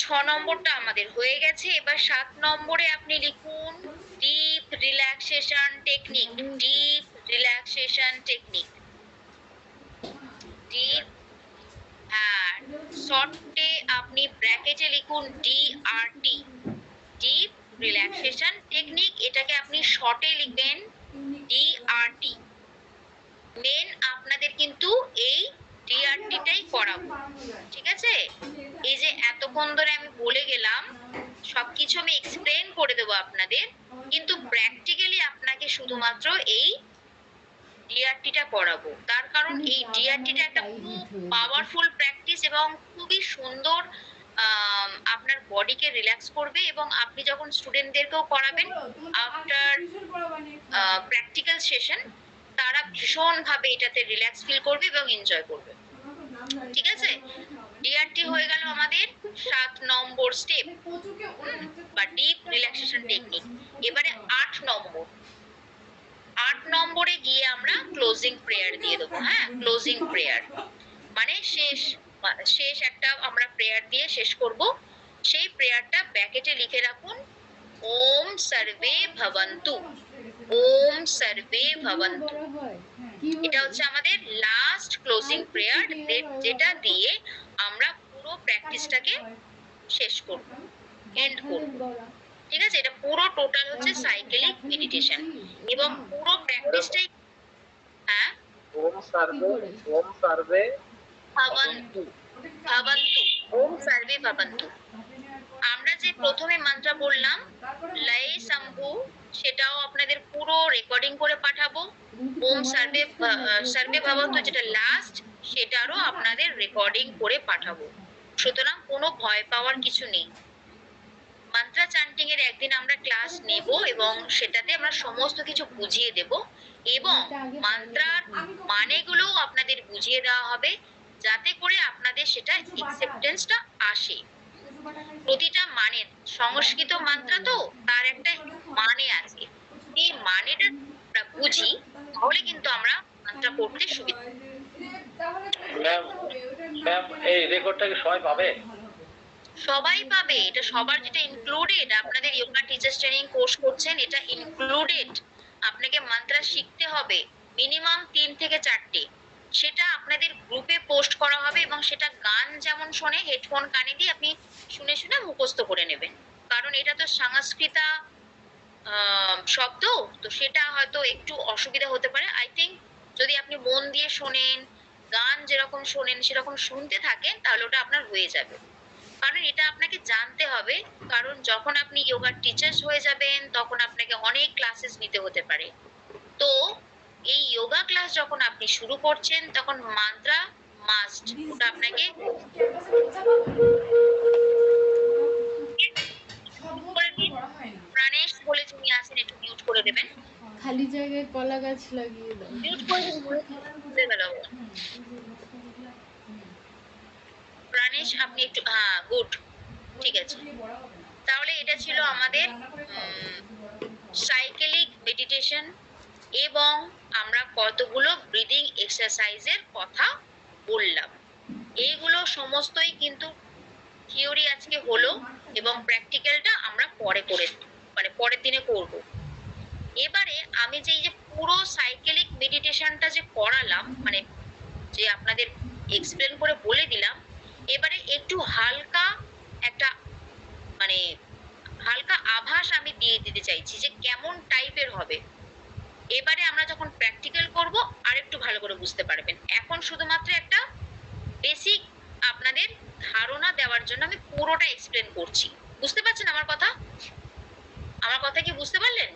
6 নম্বরটা আমাদের হয়ে গেছে, এবার 7 নম্বরে আপনি লিখুন deep relaxation technique. Deep relaxation technique. Deep, আর শর্টে আপনি ব্র্যাকেটে লিখুন ডিআরটি। ডিপ রিল্যাক্সেশন টেকনিক, এটাকে আপনি শর্টে লিখবেন ডিআরটি। মেন আপনাদের কিন্তু এই ডিআরটিটাই করাবো। ঠিক আছে, এই যে এতক্ষণ ধরে আমি বলে গেলাম সবকিছু আমি এক্সপ্লেন করে দেবো আপনাদের, কিন্তু প্র্যাকটিক্যালি আপনাকে শুধুমাত্র এই ডিআরটিটা করাবো। তার কারণ এই ডিআরটিটা একটা খুব পাওয়ারফুল প্র্যাকটিস এবং খুবই সুন্দর আপনার বডিকে রিল্যাক্স করবে, এবং আপনি যখন স্টুডেন্টদেরকেও করাবেন আফটার প্র্যাকটিক্যাল সেশন, তারা ভীষণ ভাবে এটাতে রিল্যাক্স ফিল করবে এবং এনজয় করবে। ঠিক আছে, ডিআরটি হয়ে গেল আমাদের 7 নম্বর স্টেপ বা ডিপ রিল্যাক্সেশন টেকনিক। এবারে 8 নম্বর। 8 নম্বরে গিয়ে আমরা ক্লোজিং প্রেয়ার দিয়ে দেবো। হ্যাঁ, ক্লোজিং প্রেয়ার মানে শেষ একটা আমরা প্রেয়ার দিয়ে শেষ করব। সেই প্রেয়ারটা ব্র্যাকেটে লিখে রাখুন, ওম সর্বে ভবন্তু। ওম সর্বে ভবন্তু। এটা হচ্ছে আমাদের লাস্ট ক্লোজিং প্রেয়ার, যেটা দিয়ে আমরা পুরো প্র্যাকটিসটাকে শেষ করব, এন্ড করব। ঠিক আছে, এটা পুরো টোটাল হচ্ছে সাইকেলিক মেডিটেশন এবং পুরো প্র্যাকটিসটাই হ্যাঁ ওম সার্ভে ভবন্তু। ভবন্তু, ওম সর্বে ভবন্তু। আমরা যে প্রথমে মন্ত্র বললাম লয়ে শম্ভু, সেটাও আপনাদের পুরো রেকর্ডিং করে পাঠাবো। ওম সর্বে সর্বে ভবন্তু যেটা লাস্ট, সেটারও আপনাদের রেকর্ডিং করে পাঠাবো। সুতরাং কোনো ভয় পাওয়ার কিছু নেই। মন্ত্র চ্যান্টিং এর একদিন আমরা ক্লাস নেব এবং সেটাতে আমরা সমস্ত কিছু বুঝিয়ে দেব এবং মন্ত্রার মানেগুলো আপনাদের বুঝিয়ে দেওয়া হবে, যাতে করে আপনাদের সেটা অ্যাকসেপ্টেন্সটা আসে। প্রতিটা মানে, সংস্কৃত মন্ত্র তো তার একটা মানে আছে, এই মানেটা আমরা বুঝি, তাহলে কিন্তু আমরা মন্ত্র পড়তে সুবিধা। ম্যাম ম্যাম এই রেকর্ডটা কি সবাই পাবে? সবাই পাবে, এটা সবার যেটা ইনক্লুডেড। আপনাদের যোগা টিচার্স ট্রেনিং কোর্স করছেন, এটা ইনক্লুডেড। আপনাকে মন্ত্র শিখতে হবে মিনিমাম 3 থেকে 4টে। সেটা আপনাদের গ্রুপে পোস্ট করা হবে এবং সেটা গান যেমন শোনে হেডফোন কানে দিয়ে আপনি শুনে শুনে মুখস্থ করে নেবেন। কারণ এটা তো সংস্কৃত শব্দ, তো সেটা হয়তো একটু অসুবিধা হতে পারে। আই থিঙ্ক যদি আপনি মন দিয়ে শোনেন, গান যেরকম শোনেন সেরকম শুনতে থাকেন, তাহলে ওটা আপনার হয়ে যাবে। কারণ এটা আপনাকে জানতে হবে, কারণ যখন আপনি যোগার টিচার্স হয়ে যাবেন তখন আপনাকে অনেক ক্লাসেস নিতে হতে পারে। তো এই যোগা ক্লাস যখন আপনি শুরু করছেন তখন মন্ত্র মাস্ট, ওটা আপনাকে প্রাণেশ বলে যিনি আছেন একটু মিউট করে দেবেন। খালি জায়গায় কলা গাছ লাগিয়ে দাও। মিউট করে দিতে গেল প্রাণেশ, আপনি একটু, হ্যাঁ গুড, ঠিক আছে। তাহলে এটা ছিল আমাদের সাইকেলিক মেডিটেশন এবং আমরা কতগুলো ব্রিদিং এক্সারসাইজের কথা বললাম। এইগুলো সমস্তই কিন্তু থিওরি আজকে হলো এবং প্র্যাকটিক্যালটা আমরা পরের দিনে করব। এবারে আমি যে এই যে পুরো সাইকেলিক মেডিটেশনটা যে করালাম, মানে যে আপনাদের এক্সপ্লেন করে বলে দিলাম, এবারে একটু হালকা একটা মানে হালকা আভাস আমি দিয়ে দিতে চাইছি যে কেমন টাইপের হবে। এবারে আমরা যখন প্র্যাকটিক্যাল করব আর একটু ভালো করে বুঝতে পারবেন। এখন শুধুমাত্র একটা বেসিক আপনাদের ধারণা দেওয়ার জন্য আমি পুরোটা এক্সপ্লেন করছি। বুঝতে পারছেন আমার কথা? আমার কথা কি বুঝতে পারলেন?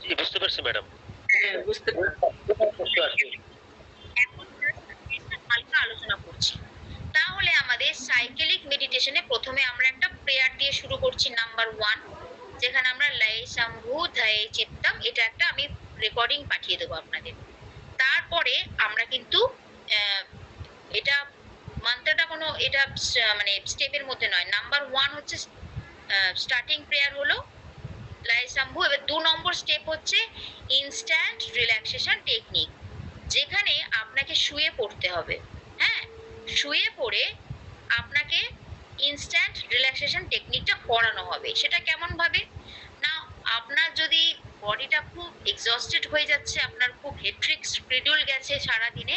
জি বুঝতে পারছি ম্যাডাম। বুঝতে পারছি। এখন হালকা আলোচনা করছি। তাহলে আমাদের সাইকেলিক মেডিটেশনে প্রথমে আমরা একটা প্রেয়ার দিয়ে শুরু করছি, নাম্বার 1, যেখানে আমরা লয়ে শম্ভু ধায়ে চিত্তম, এটা একটা আমি রেকর্ডিং পাঠিয়ে দেবো আপনাদের। তারপরে আমরা কিন্তু এটা মন্ত্রটা কোনো এটা মানে স্টেপের মধ্যে নয়। নাম্বার 1 হচ্ছে স্টার্টিং প্রেয়ার হলো লয়ে শম্ভু। এবার 2 নম্বর স্টেপ হচ্ছে ইনস্ট্যান্ট রিল্যাক্সেশন টেকনিক, যেখানে আপনাকে শুয়ে পড়তে হবে। হ্যাঁ, শুয়ে পড়ে আপনাকে ইনস্ট্যান্ট রিল্যাক্সেশন টেকনিকটা করানো হবে। সেটা কেমন ভাবে না, আপনার যদি বডিটা খুব এক্সস্টেড হয়ে যাচ্ছে, আপনার খুব হেট্রিক শিডিউল গেছে সারা দিনে,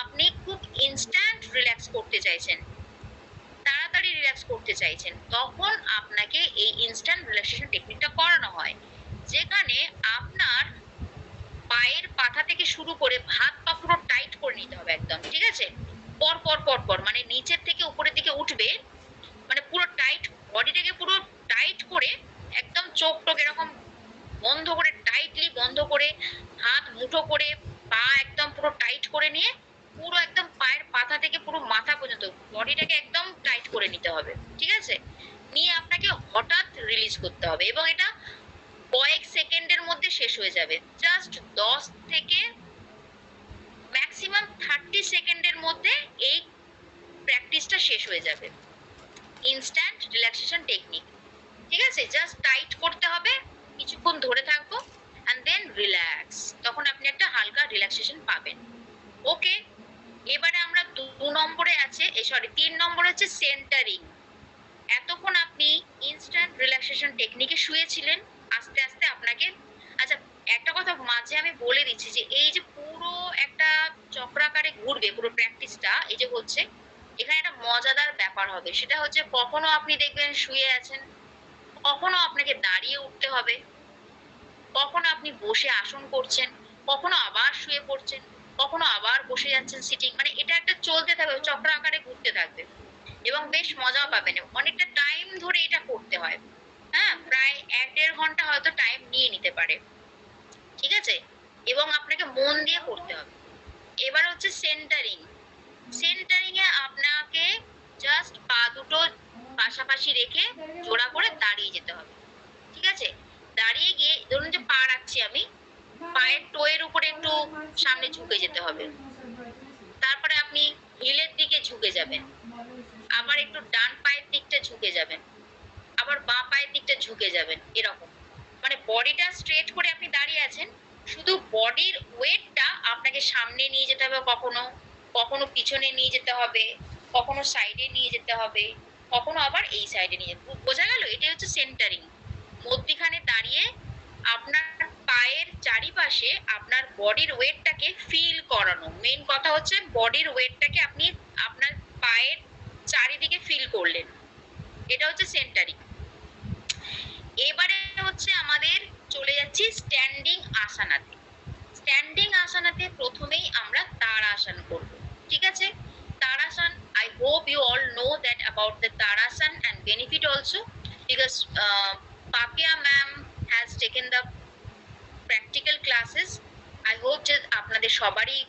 আপনি খুব ইনস্ট্যান্ট রিল্যাক্স করতে চাইছেন, তাড়াতাড়ি রিল্যাক্স করতে চাইছেন, তখন আপনাকে এই ইনস্ট্যান্ট রিল্যাক্সেশন টেকনিকটা করানো হয়, যেখানে আপনার পায়ের পাতা থেকে শুরু করে হাত পা পুরো টাইট করে নিতে হবে একদম, ঠিক আছে? পর পর পর পর মানে নিচের থেকে উপরের দিকে উঠবে, মানে পুরো টাইট, বডিটাকে পুরো টাইট করে একদম চোখ টোক এরকম বন্ধ করে, টাইটলি বন্ধ করে, হাত মুঠো করে, পা একদম পুরো টাইট করে নিয়ে পুরো একদম পায়ের পাতা থেকে পুরো মাথা পর্যন্ত বডিটাকে একদম টাইট করে নিতে হবে, ঠিক আছে? নিয়ে আপনাকে হঠাৎ রিলিজ করতে হবে এবং এটা কয়েক সেকেন্ডের মধ্যে শেষ হয়ে যাবে। জাস্ট 10 থেকে ম্যাক্সিমাম 30 সেকেন্ডের মধ্যে এই প্র্যাকটিসটা শেষ হয়ে যাবে। ইনস্ট্যান্ট রিল্যাক্সেশন টেকনিক, ঠিক আছে? জাস্ট টাইট করতে হবে, কিছুক্ষণ ধরে থাকবো এন্ড দেন রিল্যাক্স, তখন আপনি একটা হালকা রিল্যাক্সেশন পাবেন। ওকে, এবারে আমরা 2 নম্বরে আছে, 3 নম্বর হচ্ছে সেন্টারিং। এতক্ষণ আপনি ইনস্ট্যান্ট রিল্যাক্সেশন টেকনিকে শুয়েছিলেন, আস্তে আস্তে আপনাকে, আচ্ছা একটা কথা মাঝে আমি বলে দিচ্ছি যে এই যে পুরো একটা চক্রাকারে ঘুরবে পুরো প্র্যাকটিসটা, এই যে হচ্ছে এখানে একটা মজাদার ব্যাপার হবে। সেটা হচ্ছে কখনো আপনি দেখবেন শুয়ে আছেন, কখনো আপনাকে দাঁড়িয়ে উঠতে হবে, কখনো আপনি বসে আসন করছেন, কখনো আবার শুয়ে পড়ছেন, কখনো আবার বসে যাচ্ছেন সিটিং, মানে এটা একটা চলতে থাকবে, চক্র আকারে ঘুরতে থাকবে। এবং বেশ মজাও পাবেন। অনেকটা টাইম ধরে এটা করতে হয়, হ্যাঁ, প্রায় 1-1.5 ঘন্টা হয়তো টাইম নিয়ে নিতে পারে, ঠিক আছে? এবং আপনাকে মন দিয়ে করতে হবে। এবার হচ্ছে সেন্টারিং। সেন্টারিং এ আপনাকে জাস্ট পা দুটো পাশাপাশি রেখে জোড়া করে দাঁড়িয়ে যেতে হবে, ঠিক আছে? দাঁড়িয়ে গিয়ে ধরুন যে পা রাখছি আমি, পায়ের টোয়ের উপরে একটু সামনে ঝুঁকে যেতে হবে। তারপরে আপনি হিলের দিকে ঝুঁকে যাবেন, আবার একটু ডান পায়ের দিকটা ঝুঁকে যাবেন, আবার বাঁ পায়ের দিকটা ঝুঁকে যাবেন, এরকম। মানে বডিটা স্ট্রেট করে আপনি দাঁড়িয়ে আছেন, শুধু বডির ওয়েটটা আপনাকে সামনে নিয়ে যেতে হবে, কখনো কখনো পিছনে নিয়ে যেতে হবে, কখনো সাইডে নিয়ে যেতে হবে, কখনো আবার এই সাইডে নিয়ে যেতে। বোঝা গেল? এটা হচ্ছে সেন্টারিং। মধ্যিখানে দাঁড়িয়ে আপনার পায়ের চারিপাশে আপনার বডির ওয়েটটাকে ফিল করানো। মেইন কথা হচ্ছে বডির ওয়েটটাকে আপনি আপনার পায়ের চারিদিকে ফিল করলেন, এটা হচ্ছে সেন্টারিং। এবারে হচ্ছে আমাদের চলে যাচ্ছি স্ট্যান্ডিং আসানাতে। স্ট্যান্ডিং আসানাতে প্রথমেই আমরা তাড়াসন করব, ঠিক আছে? তাড়াসন, I hope you all know that about the Tarasan and benefit also, because Papia ma'am has taken the practical classes. I hope যে আপনাদের সবারই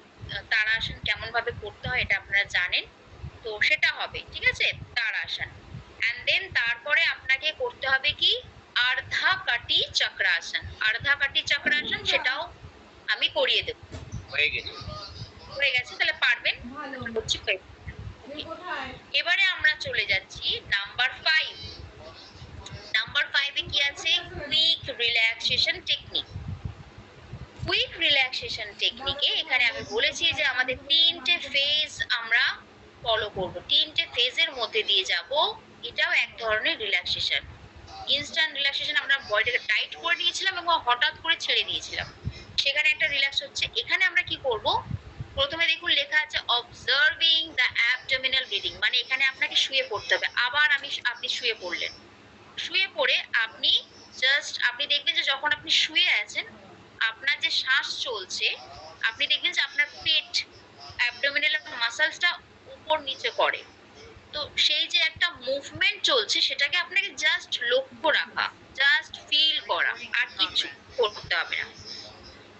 তাড়াসন কেমন ভাবে করতে হয় এটা আপনারা জানেন, তো সেটা হবে, ঠিক আছে? তাড়াসন। এন্ড দেন তারপরে আপনাকে করতে হবে কি আর্ধা কাটি চক্রাসন। আর্ধা কাটি চক্রাসন সেটাও আমি করিয়ে দেব। হয়ে গেছে। হয়ে গেছে, তাহলে পারবেন। হচ্ছে এবারে আমরা চলে যাচ্ছি নাম্বার 5। নাম্বার 5 এ কি আছে? Quick relaxation technique. Quick relaxation টেকনিকে এখানে আমি বলেছি যে আমাদের 3টে ফেজ আমরা ফলো করব, 3টে ফেজের মধ্যে দিয়ে যাব। এটাও এক ধরনের রিল্যাক্সেশন। ইনস্ট্যান্ট রিল্যাক্সেশন, আমরা বডিটাকে টাইট করে নিয়েছিলাম এবং হঠাৎ করে ছেড়ে দিয়েছিলাম, সেখানে একটা রিল্যাক্স হচ্ছে। এখানে আমরা কি করব? প্রথমে দেখুন লেখা আছে অবজার্ভিং দ্য অ্যাবডোমিনাল ব্রিদিং, মানে এখানে আপনাকে শুয়ে পড়তে হবে। আবার আপনি শুয়ে পড়লেন, শুয়ে পড়ে আপনি জাস্ট আপনি দেখবেন যে যখন আপনি শুয়ে আছেন আপনার যে শ্বাস চলছে, আপনি দেখবেন যে আপনার পেট অ্যাবডোমিনাল মাসলসটা উপর নিচে করে, তো সেই যে একটা মুভমেন্ট চলছে সেটাকে আপনাকে জাস্ট লক্ষ্য রাখা, জাস্ট ফিল করা, আর কিছু করতে হবে না।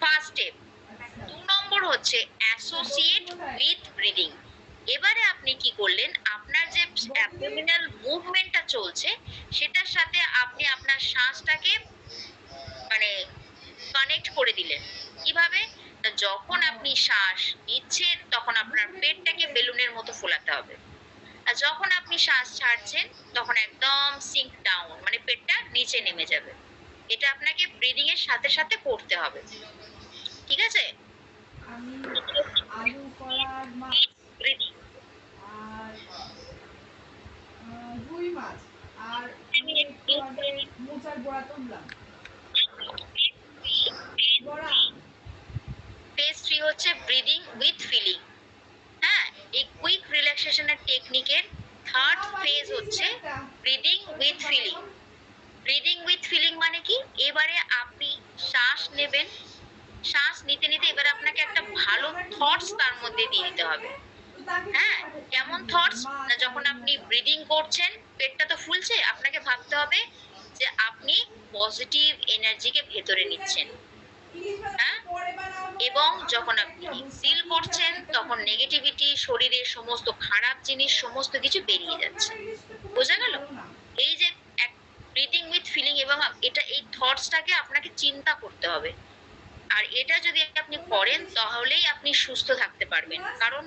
First step. 2 নম্বর হচ্ছে অ্যাসোসিয়েট উইথ ব্রিদিং। এবারে আপনি কি করলেন? আপনার যে অ্যাবডোমিনাল মুভমেন্টটা চলছে সেটার সাথে আপনি আপনার শ্বাসটাকে মানে কানেক্ট করে দিলেন। কিভাবে? যখন আপনি শ্বাস নিচ্ছেন তখন আপনার পেটটাকে বেলুনের মতো ফোলাতে হবে, আর যখন আপনি শ্বাস ছাড়ছেন তখন একদম সিঙ্ক ডাউন, মানে পেটটা নিচে নেমে যাবে। এটা আপনাকে ব্রিদিং এর সাথে সাথে করতে হবে, ঠিক আছে? আলু কলার মাছ ব্রিদিং। আর রুই মাছ আর আমি একটু আগে মোচার বড়া তুললাম। বড়া ফেজ 3 হচ্ছে ব্রিদিং উইথ ফিলিং। হ্যাঁ, এই কুইক রিল্যাক্সেশনের টেকনিকের থার্ড ফেজ হচ্ছে breathing with feeling. Breathing with feeling মানে কি? এবারে আপনি শ্বাস নেবেন, শ্বাস নিতে নিতে এবার আপনাকে একটা ভালো থটস তার মধ্যে দিয়ে দিতে হবে। হ্যাঁ, কেমন থটস? না, যখন আপনি ব্রিদিং করছেন পেটটা তো ফুলছে, আপনাকে ভাবতে হবে যে আপনি পজিটিভ এনার্জিকে ভেতরে নিচ্ছেন, হ্যাঁ, এবং যখন আপনি এক্সহেল করছেন তখন নেগেটিভিটি, শরীরের সমস্ত খারাপ জিনিস সমস্ত কিছু বেরিয়ে যাচ্ছে। বোঝা গেল? এই যে ব্রিদিং উইথ ফিলিং, এবং এটা এই থটসটাকে আপনাকে চিন্তা করতে হবে। আর এটা যদি আপনি করেন তাহলেই আপনি সুস্থ থাকতে পারবেন, কারণ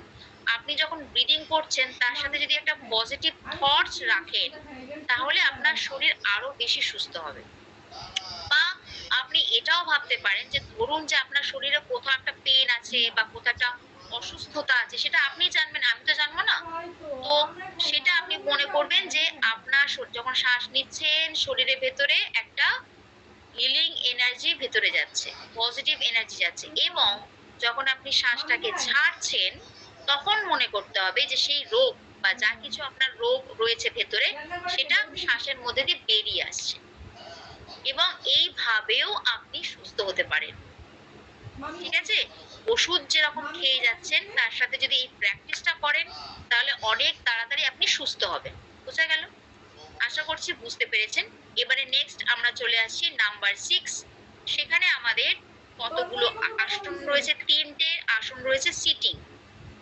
আপনি যখন ব্রিদিং করছেন তার সাথে যদি একটা পজিটিভ থটস রাখেন তাহলে আপনার শরীর আরো বেশি সুস্থ হবে। বা আপনি এটাও ভাবতে পারেন যে ধরুন যে আপনার শরীরে কোথাও একটা পেন আছে বা কোথাও একটা অসুস্থতা আছে, সেটা আপনি জানবেন, আমি তো জানবো না। তো সেটা আপনি মনে করবেন যে আপনার যখন শ্বাস নিচ্ছেন শরীরের ভেতরে একটা হিলিং এনার্জি ভেতরে যাচ্ছে, পজিটিভ এনার্জি যাচ্ছে, এবং যখন আপনি শ্বাসটাকে ছাড়ছেন তখন মনে করতে হবে যে সেই রোগ বা যা কিছু আপনার রোগ রয়েছে ভেতরে সেটা শ্বাসের মধ্যে দিয়ে বেরিয়ে আসছে, এবং এইভাবেও আপনি সুস্থ হতে পারেন, ঠিক আছে? ওষুধ যেরকম খেয়ে যাচ্ছেন তার সাথে যদি এই প্র্যাকটিসটা করেন তাহলে অনেক তাড়াতাড়ি আপনি সুস্থ হবেন। বোঝা গেল? আশা করছি বুঝতে পেরেছেন। এবারে নেক্সট আমরা চলে আসছি নাম্বার 6। সেখানে আমাদের কতগুলো আসন রয়েছে, 3টে আসন রয়েছে সিটিং।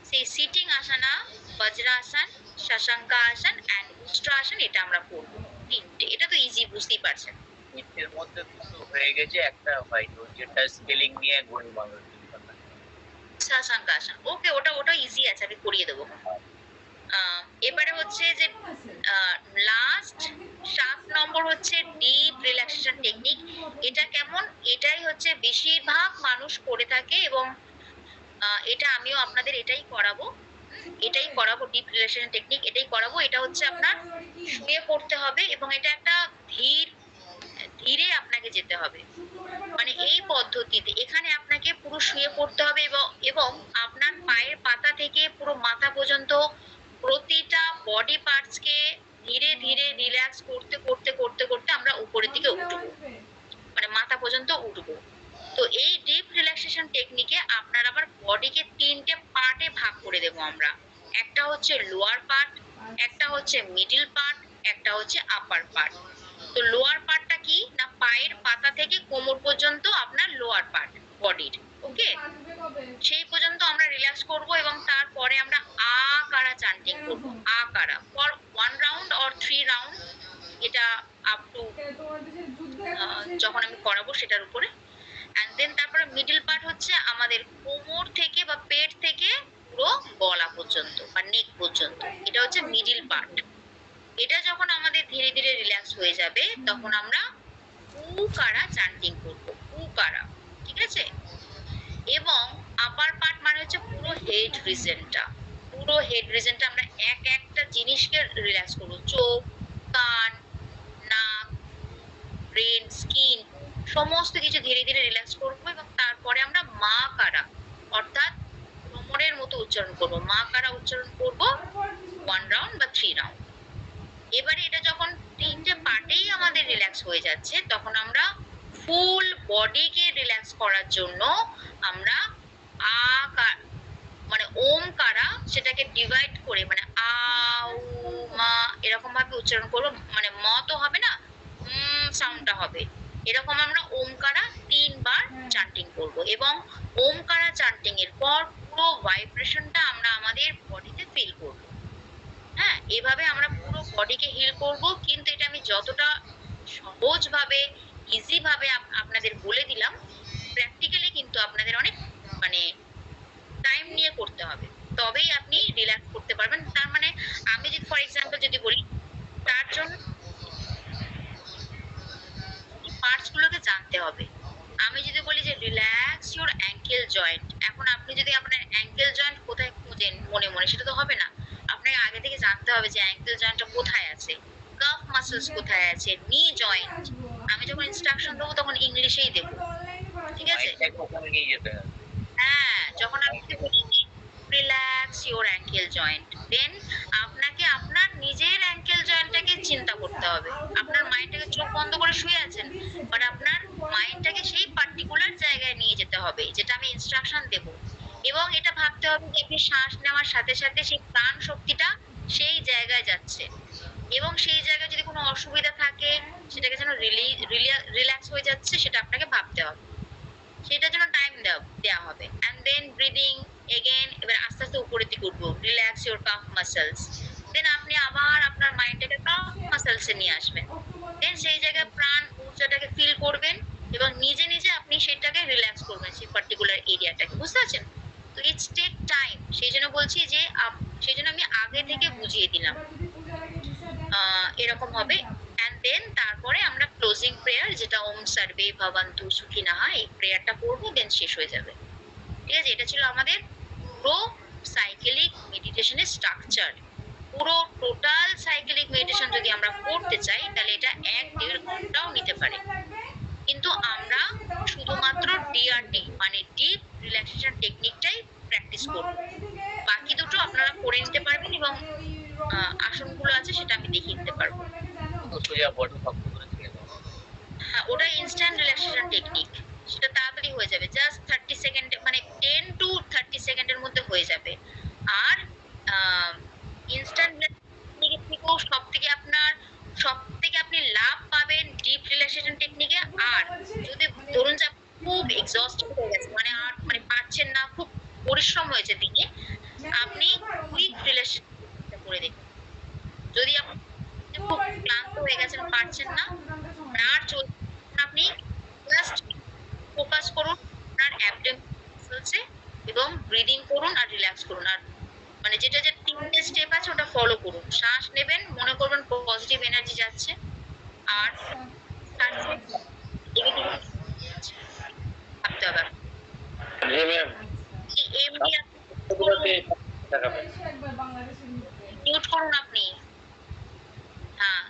সেই সিটিং আসনা বজ্রাসন, শশাঙ্কাসন এন্ড উষ্ট্রাসন, এটা আমরা করব 3টে। এটা তো ইজি, বুঝতেই পারছেন। এর মধ্যে দুটো হয়ে গেছে, একটা হয়তো যেটা স্পেলিং নিয়ে গোলমাল হচ্ছে। শশাঙ্কাসন, ওকে, ওটা ইজি আছে, আমি করিয়ে দেবো। এবারে হচ্ছে যে লাস্ট 7 নম্বর হচ্ছে ডিপ রিল্যাক্সেশন টেকনিক। এটা কেমন? এটাই হচ্ছে বেশিরভাগ মানুষ করে থাকে এবং এটা আমিও আপনাদের এটাই করাবো। ডিপ রিল্যাক্সেশন টেকনিক এটাই করাবো। এটা হচ্ছে আপনার শুয়ে পড়তে হবে এবং এটা একটা ধীরে আপনাকে যেতে হবে। মানে এই পদ্ধতিতে এখানে আপনাকে পুরো শুয়ে পড়তে হবে এবং আপনার পায়ের পাতা থেকে পুরো মাথা পর্যন্ত প্রতিটা বডি পার্টসকে ধীরে ধীরে রিল্যাক্স করতে করতে করতে করতে আমরা উপরের দিকে উঠবো, মানে মাথা পর্যন্ত উঠবো। তো এই ডিপ রিল্যাক্সেশন টেকনিকে আপনার আবার বডিকে 3টে পার্টে ভাগ করে দেবো আমরা। একটা হচ্ছে লোয়ার পার্ট, একটা হচ্ছে মিডল পার্ট, একটা হচ্ছে আপার পার্ট। তো লোয়ার পার্টটা কি না, পায়ের পাতা থেকে কোমর পর্যন্ত আপনার লোয়ার পার্ট বডির, ওকে, সেই পর্যন্ত আমরা রিল্যাক্স করব এবং তারপরে আমরা আ কারা চান্টিং করব। আ কারা ফর 1 রাউন্ড অর 3 রাউন্ড, এটা আপ টু যখন আমি করাবো সেটার উপরে। এন্ড দেন তারপরে মিডল পার্ট হচ্ছে আমাদের কোমর থেকে বা পেট থেকে পুরো গলা পর্যন্ত বা নেক পর্যন্ত, এটা হচ্ছে মিডল পার্ট। এটা যখন আমাদের ধীরে ধীরে রিল্যাক্স হয়ে যাবে তখন আমরা উকারা চান্টিং করব, উকারা, ঠিক আছে। এবং আপার পার্ট মানে হচ্ছে পুরো হেড রিজনটা, আমরা একটা জিনিসকে রিল্যাক্স করব। চোখ, কান, নাক, ব্রেন, স্কিন, সমস্ত কিছু ধীরে ধীরে রিল্যাক্স করব এবং তারপরে আমরা মা কারা অর্থাৎ ভ্রমণের মতো উচ্চারণ করব। মা কারা উচ্চারণ করব 1 রাউন্ড বা 3 রাউন্ড। এবারে এটা যখন 3টে পার্টেই আমাদের রিল্যাক্স হয়ে যাচ্ছে তখন আমরা ফুল বডিকে রিল্যাক্স করার জন্য আমরা মানে ওমকারা সেটাকে ডিভাইড করে মানে আ উ মা এরকম ভাবে উচ্চারণ করবো, মানে ম তো হবে না, সাউন্ডটা হবে এরকম। আমরা ওমকারা 3 বার চান্টিং করব এবং ওমকারা চান্টিং এর পর পুরো ভাইব্রেশনটা আমরা আমাদের বডিতে ফিল করব। হ্যাঁ, এভাবে আমরা পুরো বডিকে হিল করব। কিন্তু এটা আমি যতটা সহজ ভাবে ইজি ভাবে আপনাদের বলে দিলাম, প্র্যাকটিক্যালি কিন্তু আপনাদের অনেক মানে টাইম নিয়ে করতে হবে, তবেই আপনি রিল্যাক্স করতে পারবেন। তার মানে আমি যদি ফর এক্সাম্পল যদি বলি, তার জন্য পার্টস গুলোকে জানতে হবে। আমি যদি বলি যে রিল্যাক্স ইওর অ্যাঙ্কেল জয়েন্ট, এখন আপনি যদি আপনার অ্যাঙ্কেল জয়েন্ট কোথায় খোঁজেন মনে মনে, সেটা তো হবে না। আপনাকে আগে থেকে জানতে হবে যে অ্যাঙ্কেল জয়েন্টটা কোথায় আছে, কাফ মাসলস কোথায় আছে, নি জয়েন্ট। আমি যখন ইনস্ট্রাকশন দেবো তখন ইংলিশেই দেবো, ঠিক আছে। হ্যাঁ, যখন আপনি রিল্যাক্স ইওর অ্যাঙ্কেল জয়েন্ট, দেন আপনাকে আপনার নিজের অ্যাঙ্কেল জয়েন্টটাকে চিন্তা করতে হবে। আপনার মাইন্ডটাকে চোখ বন্ধ করে শুয়ে আছেন, বাট আপনার মাইন্ডটাকে সেই পার্টিকুলার জায়গায় নিয়ে যেতে হবে যেটা আমি ইনস্ট্রাকশন দেব। এবং এটা ভাবতে হবে যে আপনি শ্বাস নেওয়ার সাথে সাথে সেই প্রাণ শক্তিটা সেই জায়গায় যাচ্ছে এবং সেই জায়গায় যদি কোনো অসুবিধা থাকে সেটাকে যেন রিল্যাক্স হয়ে যাচ্ছে সেটা আপনাকে ভাবতে হবে, সেটার জন্য টাইম দেওয়া হবে। এন্ড দেন ব্রিদিং এগেন, এবার আস্তে আস্তে উপরের দিকে উঠবো, রিল্যাক্স ইওর কাফ মাসলস। দেন আপনি আবার আপনার মাইন্ডটাকে কাফ মাসলসে নিয়ে আসবেন, দেন সেই জায়গায় প্রাণ ঊর্জাটাকে ফিল করবেন এবং নিজে নিজে আপনি সেটাকে রিল্যাক্স করবেন, সেই পার্টিকুলার এরিয়াটাকে, বুঝতে পারছেন? তো ইটস টেক টাইম, সেই জন্য বলছি যে সেই জন্য আমি আগে থেকে বুঝিয়ে দিলাম এরকম হবে। এন্ড দেন তারপরে আমরা ক্লোজিং প্রেয়ার যেটা ওম সর্বে ভবন্তু সুখিনঃ, এই প্রেয়ারটা করবো, দেন শেষ হয়ে যাবে, ঠিক আছে। এটা ছিল আমাদের পুরো সাইকেলিক মেডিটেশনের স্ট্রাকচার। পুরো টোটাল সাইকেলিক মেডিটেশন যদি আমরা করতে চাই তাহলে এটা 1-1.5 ঘন্টাও নিতে পারে, কিন্তু আমরা শুধুমাত্র ডিআরটি মানে ডিপ রিল্যাক্সেশন টেকনিকটাই প্র্যাকটিস করব। বাকি দুটো আপনারা করে নিতে পারবেন এবং আসনগুলো আছে সেটা আমি দেখিয়ে দিতে পারবো। সোজা বডি শক্ত করে ছেড়ে দাও। হ্যাঁ, ওটা ইনস্ট্যান্ট রিল্যাক্সেশন টেকনিক, সেটা তাড়াতাড়ি হয়ে যাবে, জাস্ট 30 সেকেন্ড, মানে 10 to 30 সেকেন্ডের মধ্যে হয়ে যাবে। আর ইনস্ট্যান্ট থেকেও সব থেকে আপনি লাভ পাবেন ডিপ রিল্যাক্সেশন টেকনিকে। আর যদি ধরুন যে আপনি খুব এক্সস্টেড হয়ে গেছে, মানে আর মানে পারছেন না, খুব পরিশ্রম হয়েছে দিনে, আপনি কুইক রিল্যাক্সেশন করে দেখুন। যদি আপনি খুব ক্লান্ত হয়ে গেছেন, পারছেন না, আর চলছে, আপনি জাস্ট ফোকাস করুন আপনার অ্যাবডোমেনালসে এবং ব্রিদিং করুন আর রিল্যাক্স করুন। আর মানে যেটা যে 3টে স্টেপ আছে ওটা ফলো করুন। শ্বাস নেবেন, মনে করবেন পজিটিভ এনার্জি যাচ্ছে, আর ভাবতে হবে জি ম্যাম। এমনি দেখাবেন। একবার বাংলাদেশের মধ্যে মিউট করুন আপনি। হ্যাঁ,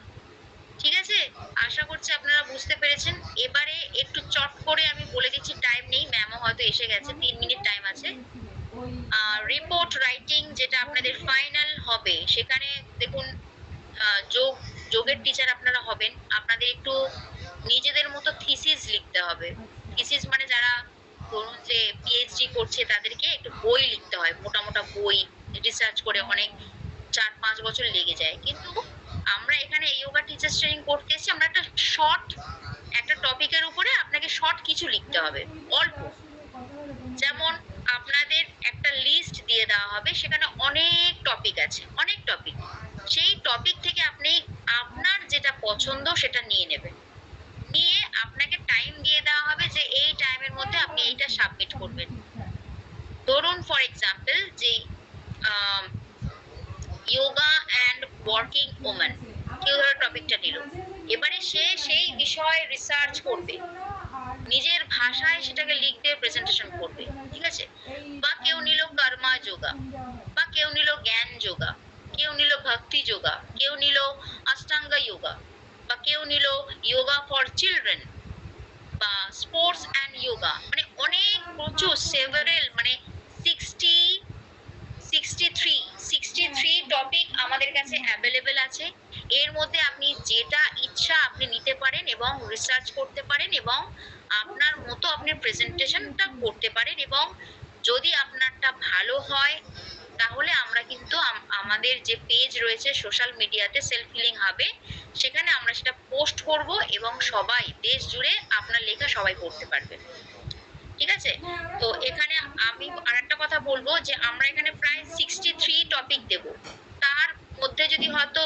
ঠিক আছে, আশা করছি আপনারা বুঝতে পেরেছেন। এবারে একটু চট করে আমি বলে দিচ্ছি, টাইম নেই, ম্যামও হয়তো এসে গেছে, 3 মিনিট টাইম আছে। ওই রিপোর্ট রাইটিং যেটা আপনাদের ফাইনাল হবে, সেখানে দেখুন যোগের টিচার আপনারা হবেন, আপনাদের একটু নিজেদের মতো থিসিস লিখতে হবে। থিসিস মানে যারা ধরুন যে পিএইচডি করছে তাদেরকে একটু বই লিখতে হয়, মোটা মোটা বই রিসার্চ করে অনেক 4-5 বছর লেগে যায়। কিন্তু আমরা এখানে যোগা টিচার ট্রেনিং করতে এসেছি, আমরা একটা টপিকের উপরে আপনাকে শর্ট কিছু লিখতে হবে, অল্প। যেমন আপনাদের একটা লিস্ট দিয়ে দেওয়া হবে, সেখানে অনেক টপিক আছে, অনেক টপিক। সেই টপিক থেকে আপনি আপনার যেটা পছন্দ সেটা নিয়ে নেবেন, নিয়ে আপনাকে টাইম দিয়ে দেওয়া হবে যে এই টাইমের মধ্যে আপনি এইটা সাবমিট করবেন। ধরুন ফর এক্সাম্পল যে যোগা অ্যান্ড ওয়ার্কিং ওম্যান, কেউ ধরো টপিকটা নিল, এবারে সে সেই বিষয়ে রিসার্চ করবে, নিজের ভাষায় সেটাকে লিখতে প্রেজেন্টেশন করবে, ঠিক আছে? বা কেউ নিল কর্মা যোগা, বা কেউ নিল জ্ঞান যোগা, কেউ নিল ভক্তি যোগা, কেউ নিল অষ্টাঙ্গা যোগা, বা কেউ নিল যোগা ফর চিলড্রেন, বা স্পোর্টস অ্যান্ড যোগা, মানে অনেক প্রচুর সেভারেল, মানে 63 টপিক আমাদের কাছে অ্যাভেলেবেল আছে। এর মধ্যে আপনি যেটা ইচ্ছা আপনি নিতে পারেন এবং রিসার্চ করতে পারেন, এবং আপনার মতো আপনি প্রেজেন্টেশনটা করতে পারেন। এবং যদি আপনারটা ভালো হয় তাহলে আমরা কিন্তু আমাদের যে পেজ রয়েছে সোশ্যাল মিডিয়াতে সেলফ হিলিং হাবে, সেখানে আমরা সেটা পোস্ট করব এবং সবাই দেশ জুড়ে আপনার লেখা সবাই পড়তে পারবে, ঠিক আছে? তো এখানে আমি আরেকটা কথা বলবো যে আমরা এখানে প্রায় 63 টপিক দেব। তার মধ্যে যদি হয়তো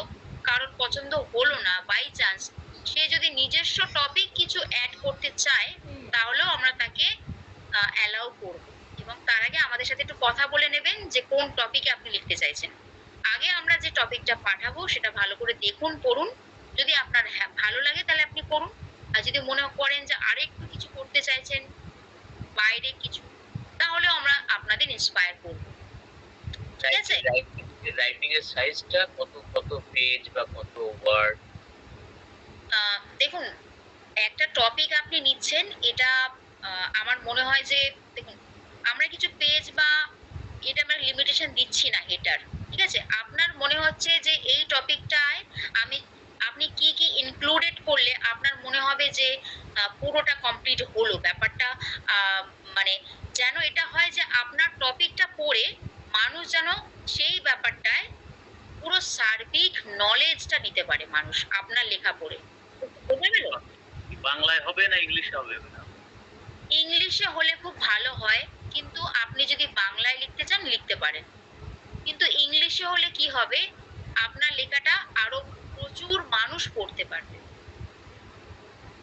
কারোর পছন্দ হলো না, বাই চান্স সে যদি নিজস্ব টপিক কিছু অ্যাড করতে চায়, তাহলেও আমরা তাকে অ্যালাউ করব। এবং তার আগে আমাদের সাথে একটু কথা বলে নেবেন যে কোন টপিকে আপনি লিখতে চাইছেন। আগে আমরা যে টপিকটা পাঠাবো সেটা ভালো করে দেখুন, পড়ুন। যদি আপনার ভালো লাগে তাহলে আপনি করুন, আর যদি মনে করেন যে আরেকটু কিছু করতে চাইছেন বাইরে কিছু, তাহলে আমরা আপনাদের ইন্সপায়ার করব, ঠিক আছে? রাইটিং এর সাইজটা কত কত পেজ বা কত ওয়ার্ড? দেখুন, একটা টপিক আপনি নিচ্ছেন, এটা আমার মনে হয় যে দেখুন, আমরা কিছু পেজ বা এটা আমরা লিমিটেশন দিচ্ছি না এটার, ঠিক আছে? আপনার মনে হচ্ছে যে এই টপিকটায় আপনি কি কি ইনক্লুডেড করলে আপনার মনে হবে যে পুরোটা কমপ্লিট হলো ব্যাপারটা। মানে যেন এটা হয় যে আপনার টপিকটা পড়ে মানুষ যেন সেই ব্যাপারটায় পুরো সার্বিক নলেজটা নিতে পারে মানুষ আপনার লেখা পড়ে, বুঝতে গেল? বাংলায় হবে না ইংলিশে হবে? ইংলিশে হলে খুব ভালো হয়, কিন্তু আপনি যদি বাংলায় লিখতে চান লিখতে পারেন। কিন্তু ইংলিশে হলে কি হবে, আপনার লেখাটা আরো প্রচুর মানুষ পড়তে পারবে।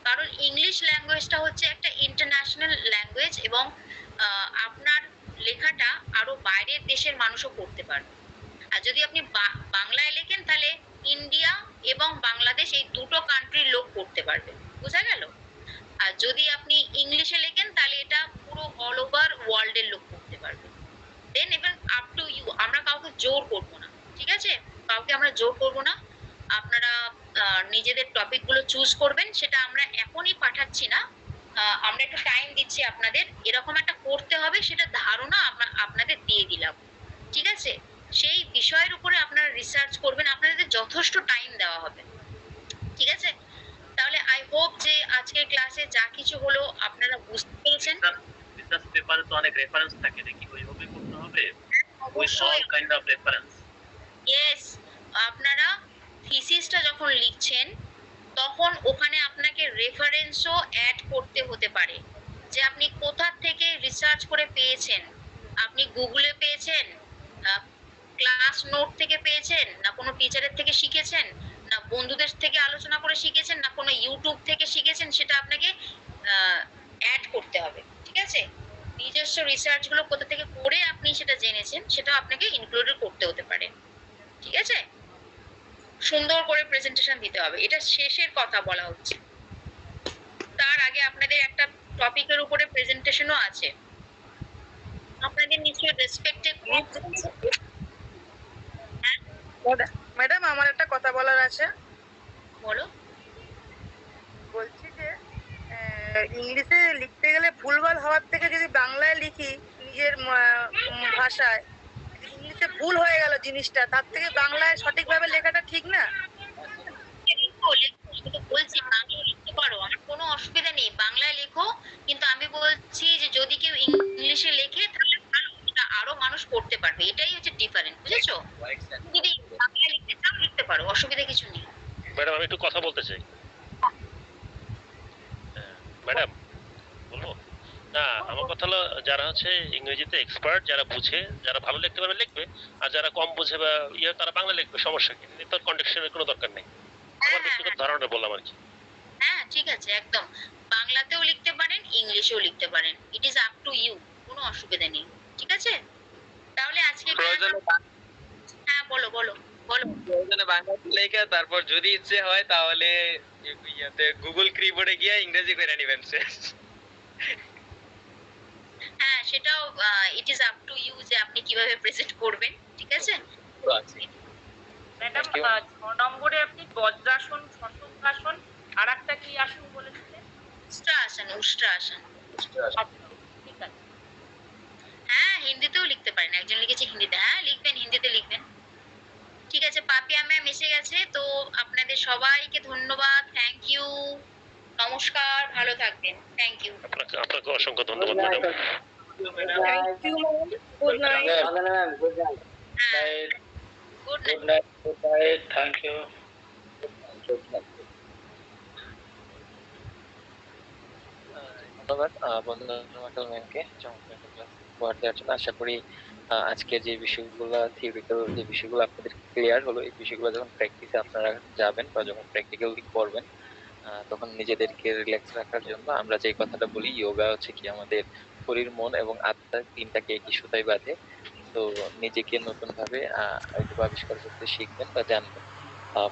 কারণ ইংলিশ ল্যাঙ্গুয়েজটা হচ্ছে একটা ইন্টারন্যাশনাল ল্যাঙ্গুয়েজ, এবং আপনার লেখাটা আরো বাইরের দেশের মানুষও পড়তে পারবে। আর যদি আপনি বাংলায় লেখেন তাহলে ইন্ডিয়া এবং বাংলাদেশ এই দুটো কান্ট্রির লোক পড়তে পারবে, বোঝা গেল? আর যদি আপনি ইংলিশে লেখেন তাহলে এটা পুরো অল ওভার ওয়ার্ল্ডের লোক পড়তে পারবে। দেন ইভেন আপ টু ইউ, আমরা কাউকে জোর করব না, ঠিক আছে? কাউকে আমরা জোর করব না, আপনারা নিজেদের টপিকগুলো চুজ করবেন। সেটা আমরা এখনই পাঠাচ্ছি না, আমরা একটু টাইম দিচ্ছি আপনাদের, এরকম একটা করতে হবে সেটা ধারণা আপনাদের দিয়ে দিলাম, ঠিক আছে? সেই বিষয়ের উপরে আপনারা রিসার্চ করবেন, আপনাদের যথেষ্ট টাইম দেওয়া হবে, ঠিক আছে? তাহলে আই আই হোপ যে আজকের ক্লাসে যা কিছু হলো আপনারা বুঝতে পেরেছেন। রিসার্চ পেপারে তো অনেক রেফারেন্স থাকে নাকি, ওইভাবে করতে হবে with all kind of reference? Yes, আপনারা থিসিসটা যখন লিখছেন তখন ওখানে আপনাকে রেফারেন্সও অ্যাড করতে হতে পারে, যে আপনি কোথা থেকে রিসার্চ করে পেয়েছেন। আপনি গুগলে পেয়েছেন, ক্লাস নোট থেকে পেয়েছেন, না কোনো টিচারের থেকে শিখেছেন, না বন্ধুদের থেকে আলোচনা করে শিখেছেন, না কোনো ইউটিউব থেকে শিখেছেন, সেটা আপনাকে অ্যাড করতে হবে। ঠিক আছে, নিজস্ব রিসার্চগুলো কোথা থেকে করে আপনি সেটা জেনেছেন সেটা আপনাকে ইনক্লুডেড করতে হতে পারে। ঠিক আছে, সুন্দর করে প্রেজেন্টেশন দিতে হবে, এটা শেষের কথা বলা হচ্ছে। তার আগে আপনাদের একটা টপিকের উপরে প্রেজেন্টেশনও আছে। আপনাদের নিশ্চয়ই রেসপেক্টেড গ্রুপ। ম্যাডাম আমার একটা কথা বলার আছে। বলো। বলছি যে ইংলিশে লিখতে গেলে ভুলভাল হওয়ার থেকে যদি বাংলায় লিখি নিজের ভাষায়, ইংলিশে ভুল হয়ে গেল জিনিসটা, তার থেকে বাংলায় সঠিকভাবে লেখাটা ঠিক না? বলছি বাংলায় লিখতে পারো, আমার কোনো অসুবিধা নেই, বাংলায় লেখো, কিন্তু আমি বলছি যে যদি কেউ ইংলিশে লেখে তাহলে ভালো, এটা আরো মানুষ পড়তে পারবে, এটাই হচ্ছে ডিফারেন্ট, বুঝেছো? যদি বাংলায় লিখতে চাও লিখতে পারো, অসুবিধা কিছু নেই। ম্যাডাম আমি একটু কথা বলতে চাই। ম্যাডাম বলবো না, আমার কথা হলো যারা হচ্ছে ইংরেজিতে এক্সপার্ট, যারা বুঝে, যারা ভালো লিখতে পারবে লিখবে, আর যারা কম বুঝে বা ইয়ে তারা বাংলা লিখবে, সমস্যা কি? তোর কন্ডিশনের কোনো দরকার নেই, আমার ব্যক্তিগত ধারণা বললাম আর কি। হ্যাঁ ঠিক আছে, একদম বাংলাতেও লিখতে পারেন, ইংলিশেও লিখতে পারেন, it is up to you, কোনো অসুবিধা নেই। ঠিক আছে, তাহলে আজকে হ্যাঁ বলো বলো বলো। প্রয়োজনে বাংলাতে লেখা, তারপর যদি ইচ্ছে হয় তাহলে ইয়াতে গুগল কিবোর্ডে গিয়ে ইংরেজি করে নেবেন শেষ। হ্যাঁ সেটাও it is up to you যে আপনি কিভাবে প্রেজেন্ট করবেন। ঠিক আছে ম্যাডাম 6 নম্বরে আপনি বজ্রাসন, শশঙ্কাসন, আর একটা কি আসন বলেছিলেন? উষ্ট্রাসন, উষ্ট্রাসন। ঠিক আছে। হ্যাঁ হিন্দিতেও লিখতে পারেন, একজন লিখেছে হিন্দিতে, হ্যাঁ লিখবেন, হিন্দিতে লিখবেন। ঠিক আছে, পাপিয়া ম্যাম এসে গেছে, তো আপনাদের সবাইকে ধন্যবাদ, থ্যাংক ইউ, নমস্কার, ভালো থাকবেন, থ্যাংক ইউ। আপনাকে অসংখ্য ধন্যবাদ madam. Thank you ma'am, good night. Good night. হ্যাঁ good night. Good night, thank you. ধন্যবাদ বন্ধু ম্যামকে চমৎকার ক্লাস উপহার দেওয়ার জন্য। আশা করি আজকে যে বিষয়গুলো থিওরিক্যাল যে বিষয়গুলো আপনাদের ক্লিয়ার হলো, এই বিষয়গুলো যখন প্র্যাকটিসে আপনারা যাবেন বা যখন প্র্যাকটিক্যালি করবেন তখন নিজেদেরকে রিল্যাক্স রাখার জন্য আমরা যে কথাটা বলি, যোগা হচ্ছে কি আমাদের শরীর, মন এবং আত্মা তিনটাকে একই সুতায় বাঁধে। তো নিজেকে নতুন ভাবে আবিষ্কার করতে শিখবেন বা জানবেন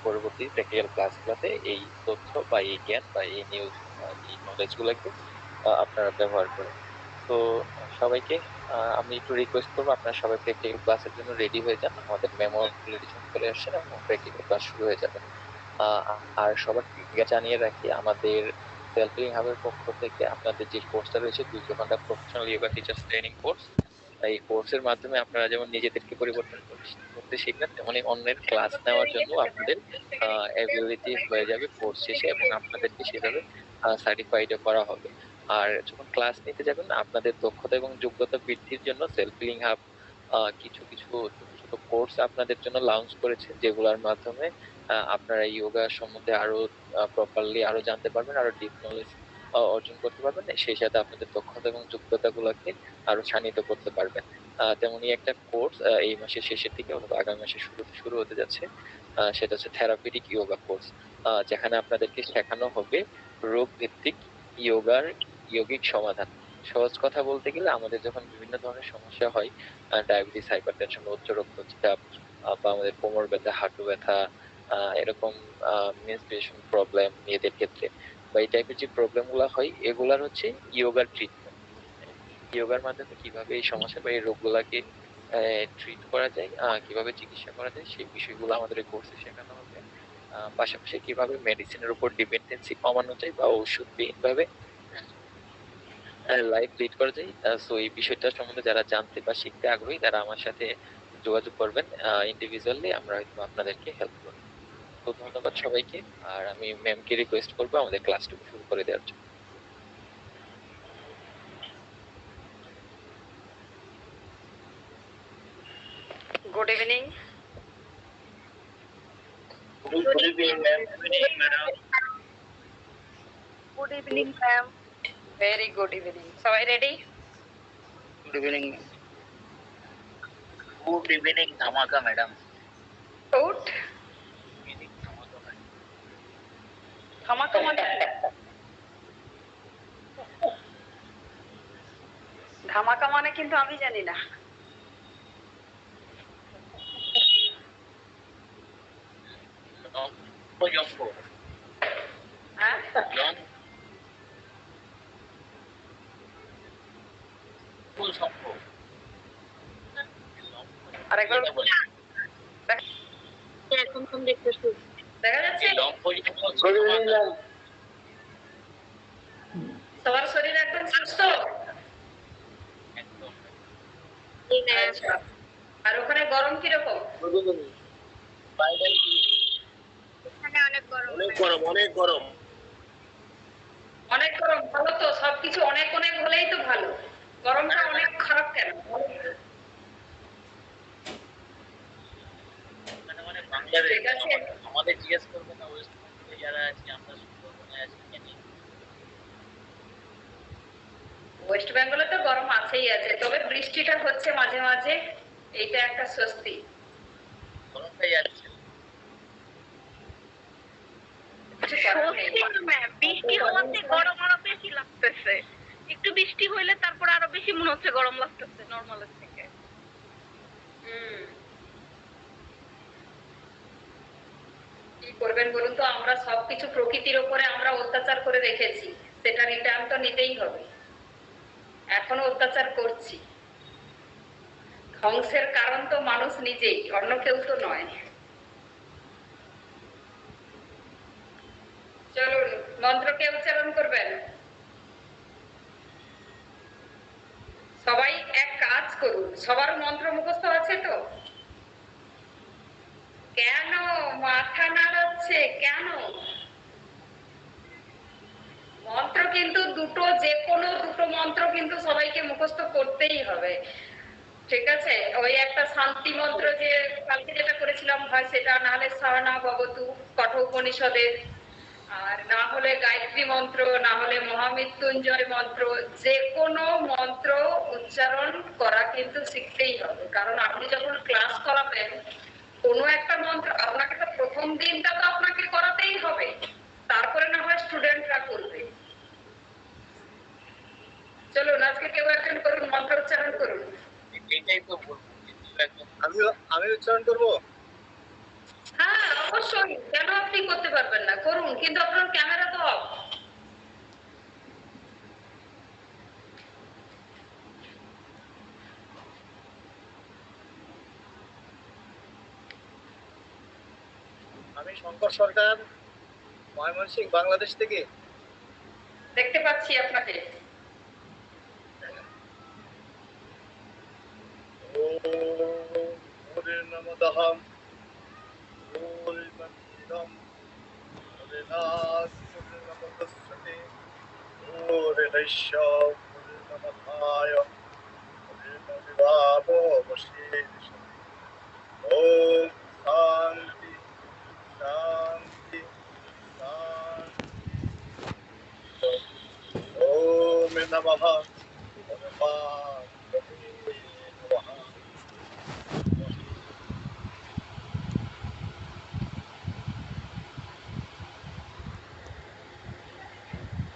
পরবর্তী প্র্যাকটিক্যাল ক্লাসগুলোতে এই তথ্য বা এই জ্ঞান বা এই নিউজ এই নলেজ গুলাকে আপনারা ব্যবহার করেন। তো সবাইকে আমি একটু রিকোয়েস্ট করবো আপনারা সবাই প্র্যাকটিক্যাল ক্লাসের জন্য রেডি হয়ে যান, আমাদের মেমো চলে আসছেন এবং প্র্যাকটিক্যাল ক্লাস শুরু হয়ে যাবে। আর সবার জানিয়ে রাখি, আমাদের সেলফ হিলিং হাবের পক্ষ থেকে আপনাদের যে কোর্সটা রয়েছে 200 ঘন্টা professional yoga teachers training course, এই কোর্সের মাধ্যমে আপনারা যেমন নিজেদেরকে পরিবর্তন করতে শিখবেন, তেমনি অন্যের ক্লাস নেওয়ার জন্য আপনাদের এবিলিটি হয়ে যাবে কোর্স শেষে, এবং আপনাদেরকে সেভাবে সার্টিফাইডও করা হবে। আর যখন ক্লাস নিতে যাবেন আপনাদের দক্ষতা এবং যোগ্যতা বৃদ্ধির জন্য সেলফ হিলিং হাব কিছু কিছু ছোট ছোট কোর্স আপনাদের জন্য লঞ্চ করেছে, যেগুলোর মাধ্যমে আপনারা যোগা সম্বন্ধে আরো প্রপারলি আরো জানতে পারবেন, আরো ডিপ নলেজ অর্জন করতে পারবেন, সেই সাথে আপনাদের দক্ষতা এবং যোগ্যতা গুলোকে আরো শানিত করতে পারবেন। তেমনি একটা কোর্স এই মাসের শেষের দিকে অথবা আগামী মাসের শুরুতে শুরু হতে যাচ্ছে, সেটা হচ্ছে থেরাপিউটিক যোগা কোর্স, যেখানে আপনাদেরকে শেখানো হবে রোগ ভিত্তিক যোগার যৌগিক সমাধান। সহজ কথা বলতে গেলে আমাদের যখন বিভিন্ন ধরনের সমস্যা হয়, ডায়াবেটিস, হাইপারটেনশন, উচ্চ রক্তচাপ বা আমাদের কোমর ব্যথা, হাঁটু ব্যথা, এরকম মেনস্ট্রুয়েশন প্রবলেম মেয়েদের ক্ষেত্রে, বা এই টাইপের যে প্রবলেম গুলা হয়, এগুলার হচ্ছে যোগার ট্রিটমেন্ট। যোগার মাধ্যমে কিভাবে এই সমস্যা বা এই রোগগুলাকে ট্রিট করা যায়, কিভাবে চিকিৎসা করা যায়, সেই বিষয়গুলো আমাদের এই কোর্সে শেখানো হবে। পাশাপাশি কিভাবে মেডিসিনের উপর ডিপেন্ডেন্সি কমানো যায় বা ওষুধবিহীন ভাবে লাইফ লিড করা যায়। সো এই বিষয়টা সম্বন্ধে যারা জানতে বা শিখতে আগ্রহী তারা আমার সাথে যোগাযোগ করবেন ইন্ডিভিজুয়ালি, আমরা হয়তো আপনাদেরকে হেল্প করব। অসংখ্য ধন্যবাদ সবাইকে। আর আমি ম্যামকে রিকোয়েস্ট করবো আমাদের ক্লাসটুকু শুরু করে দেওয়ার জন্য। Good evening. Good evening ma'am. Good evening ma'am. Very good evening. সবাই ready? Good evening. Good evening ধামাকা ম্যাডাম। উঠ। ধামাকা মানে ধামাকা মানে কিন্তু আমি জানি না। হ্যাঁ আরেকবার এখন কোন দেখতে দেখা যাচ্ছে? সবার শরীর একদম সুস্থ? আচ্ছা। আর ওখানে গরম কিরকম? এখানে অনেক গরম। অনেক গরম, অনেক গরম। অনেক গরম ভালো তো, সবকিছু অনেক অনেক হলেই তো ভালো। গরমটা অনেক খারাপ কেন? ঠিক আছে। আমাদের জিজ্ঞেস করবে না ওয়েস্ট বেঙ্গলে যারা আছি আমরা সুন্দরবনে আছি কেন? ওয়েস্ট বেঙ্গলে তো গরম আছেই আছে, তবে বৃষ্টিটা হচ্ছে মাঝে মাঝে, এইটা একটা স্বস্তি। গরমটাই যাচ্ছে। বৃষ্টি হওয়াতে গরম আরো বেশি লাগতেছে। একটু বৃষ্টি হইলে তারপর আরো বেশি মনে হচ্ছে গরম লাগতেছে নরমালের থেকে। কি করবেন বলুন তো, আমরা সবকিছু প্রকৃতির উপরে আমরা অত্যাচার করে রেখেছি, সেটা রিটার্ন তো নিতেই হবে। এখনো অত্যাচার করছি। ধ্বংসের কারণ তো মানুষ নিজেই, অন্য কেউ তো নয়। চলুন মন্ত্রকে উচ্চারণ করবেন। সবাই এক কাজ করুন, সবার মন্ত্র মুখস্থ আছে তো? কেন মাথা নাড়াচ্ছে কেন? মন্ত্র কিন্তু দুটো, যে কোনো দুটো মন্ত্র কিন্তু সবাইকে মুখস্থ করতেই হবে, ঠিক আছে? ওই একটা শান্তি মন্ত্র যে কালকে যেটা করেছিলাম হয় সেটা, না হলে সহনা ভবতু কঠোপনিষদের, আর না হলে গায়ত্রী মন্ত্র, না হলে মহামৃত্যুঞ্জয় মন্ত্র। যে কোনো মন্ত্র উচ্চারণ করা কিন্তু শিখতেই হবে, কারণ আপনি যখন ক্লাস করাবেন কোনো একটা মন্ত্র আপনাকে তো প্রথম দিনটা তো আপনাকে করাতেই হবে, তারপরে না হয় স্টুডেন্টরা করবে। চলুন আজকে কেউ একজন করুন, মন্ত্র উচ্চারণ করুন। এটাই তো বলবো, আমি উচ্চারণ করবো। হ্যাঁ অবশ্যই, কেন আপনি করতে পারবেন না, করুন, কিন্তু আপনার ক্যামেরা তো অফ। আমি শঙ্কর সরকার, ময়মনসিংহ, বাংলাদেশ থেকে। দেখতে পাচ্ছি আপনাকে। ओम शांति शांति शांति। ओम नमः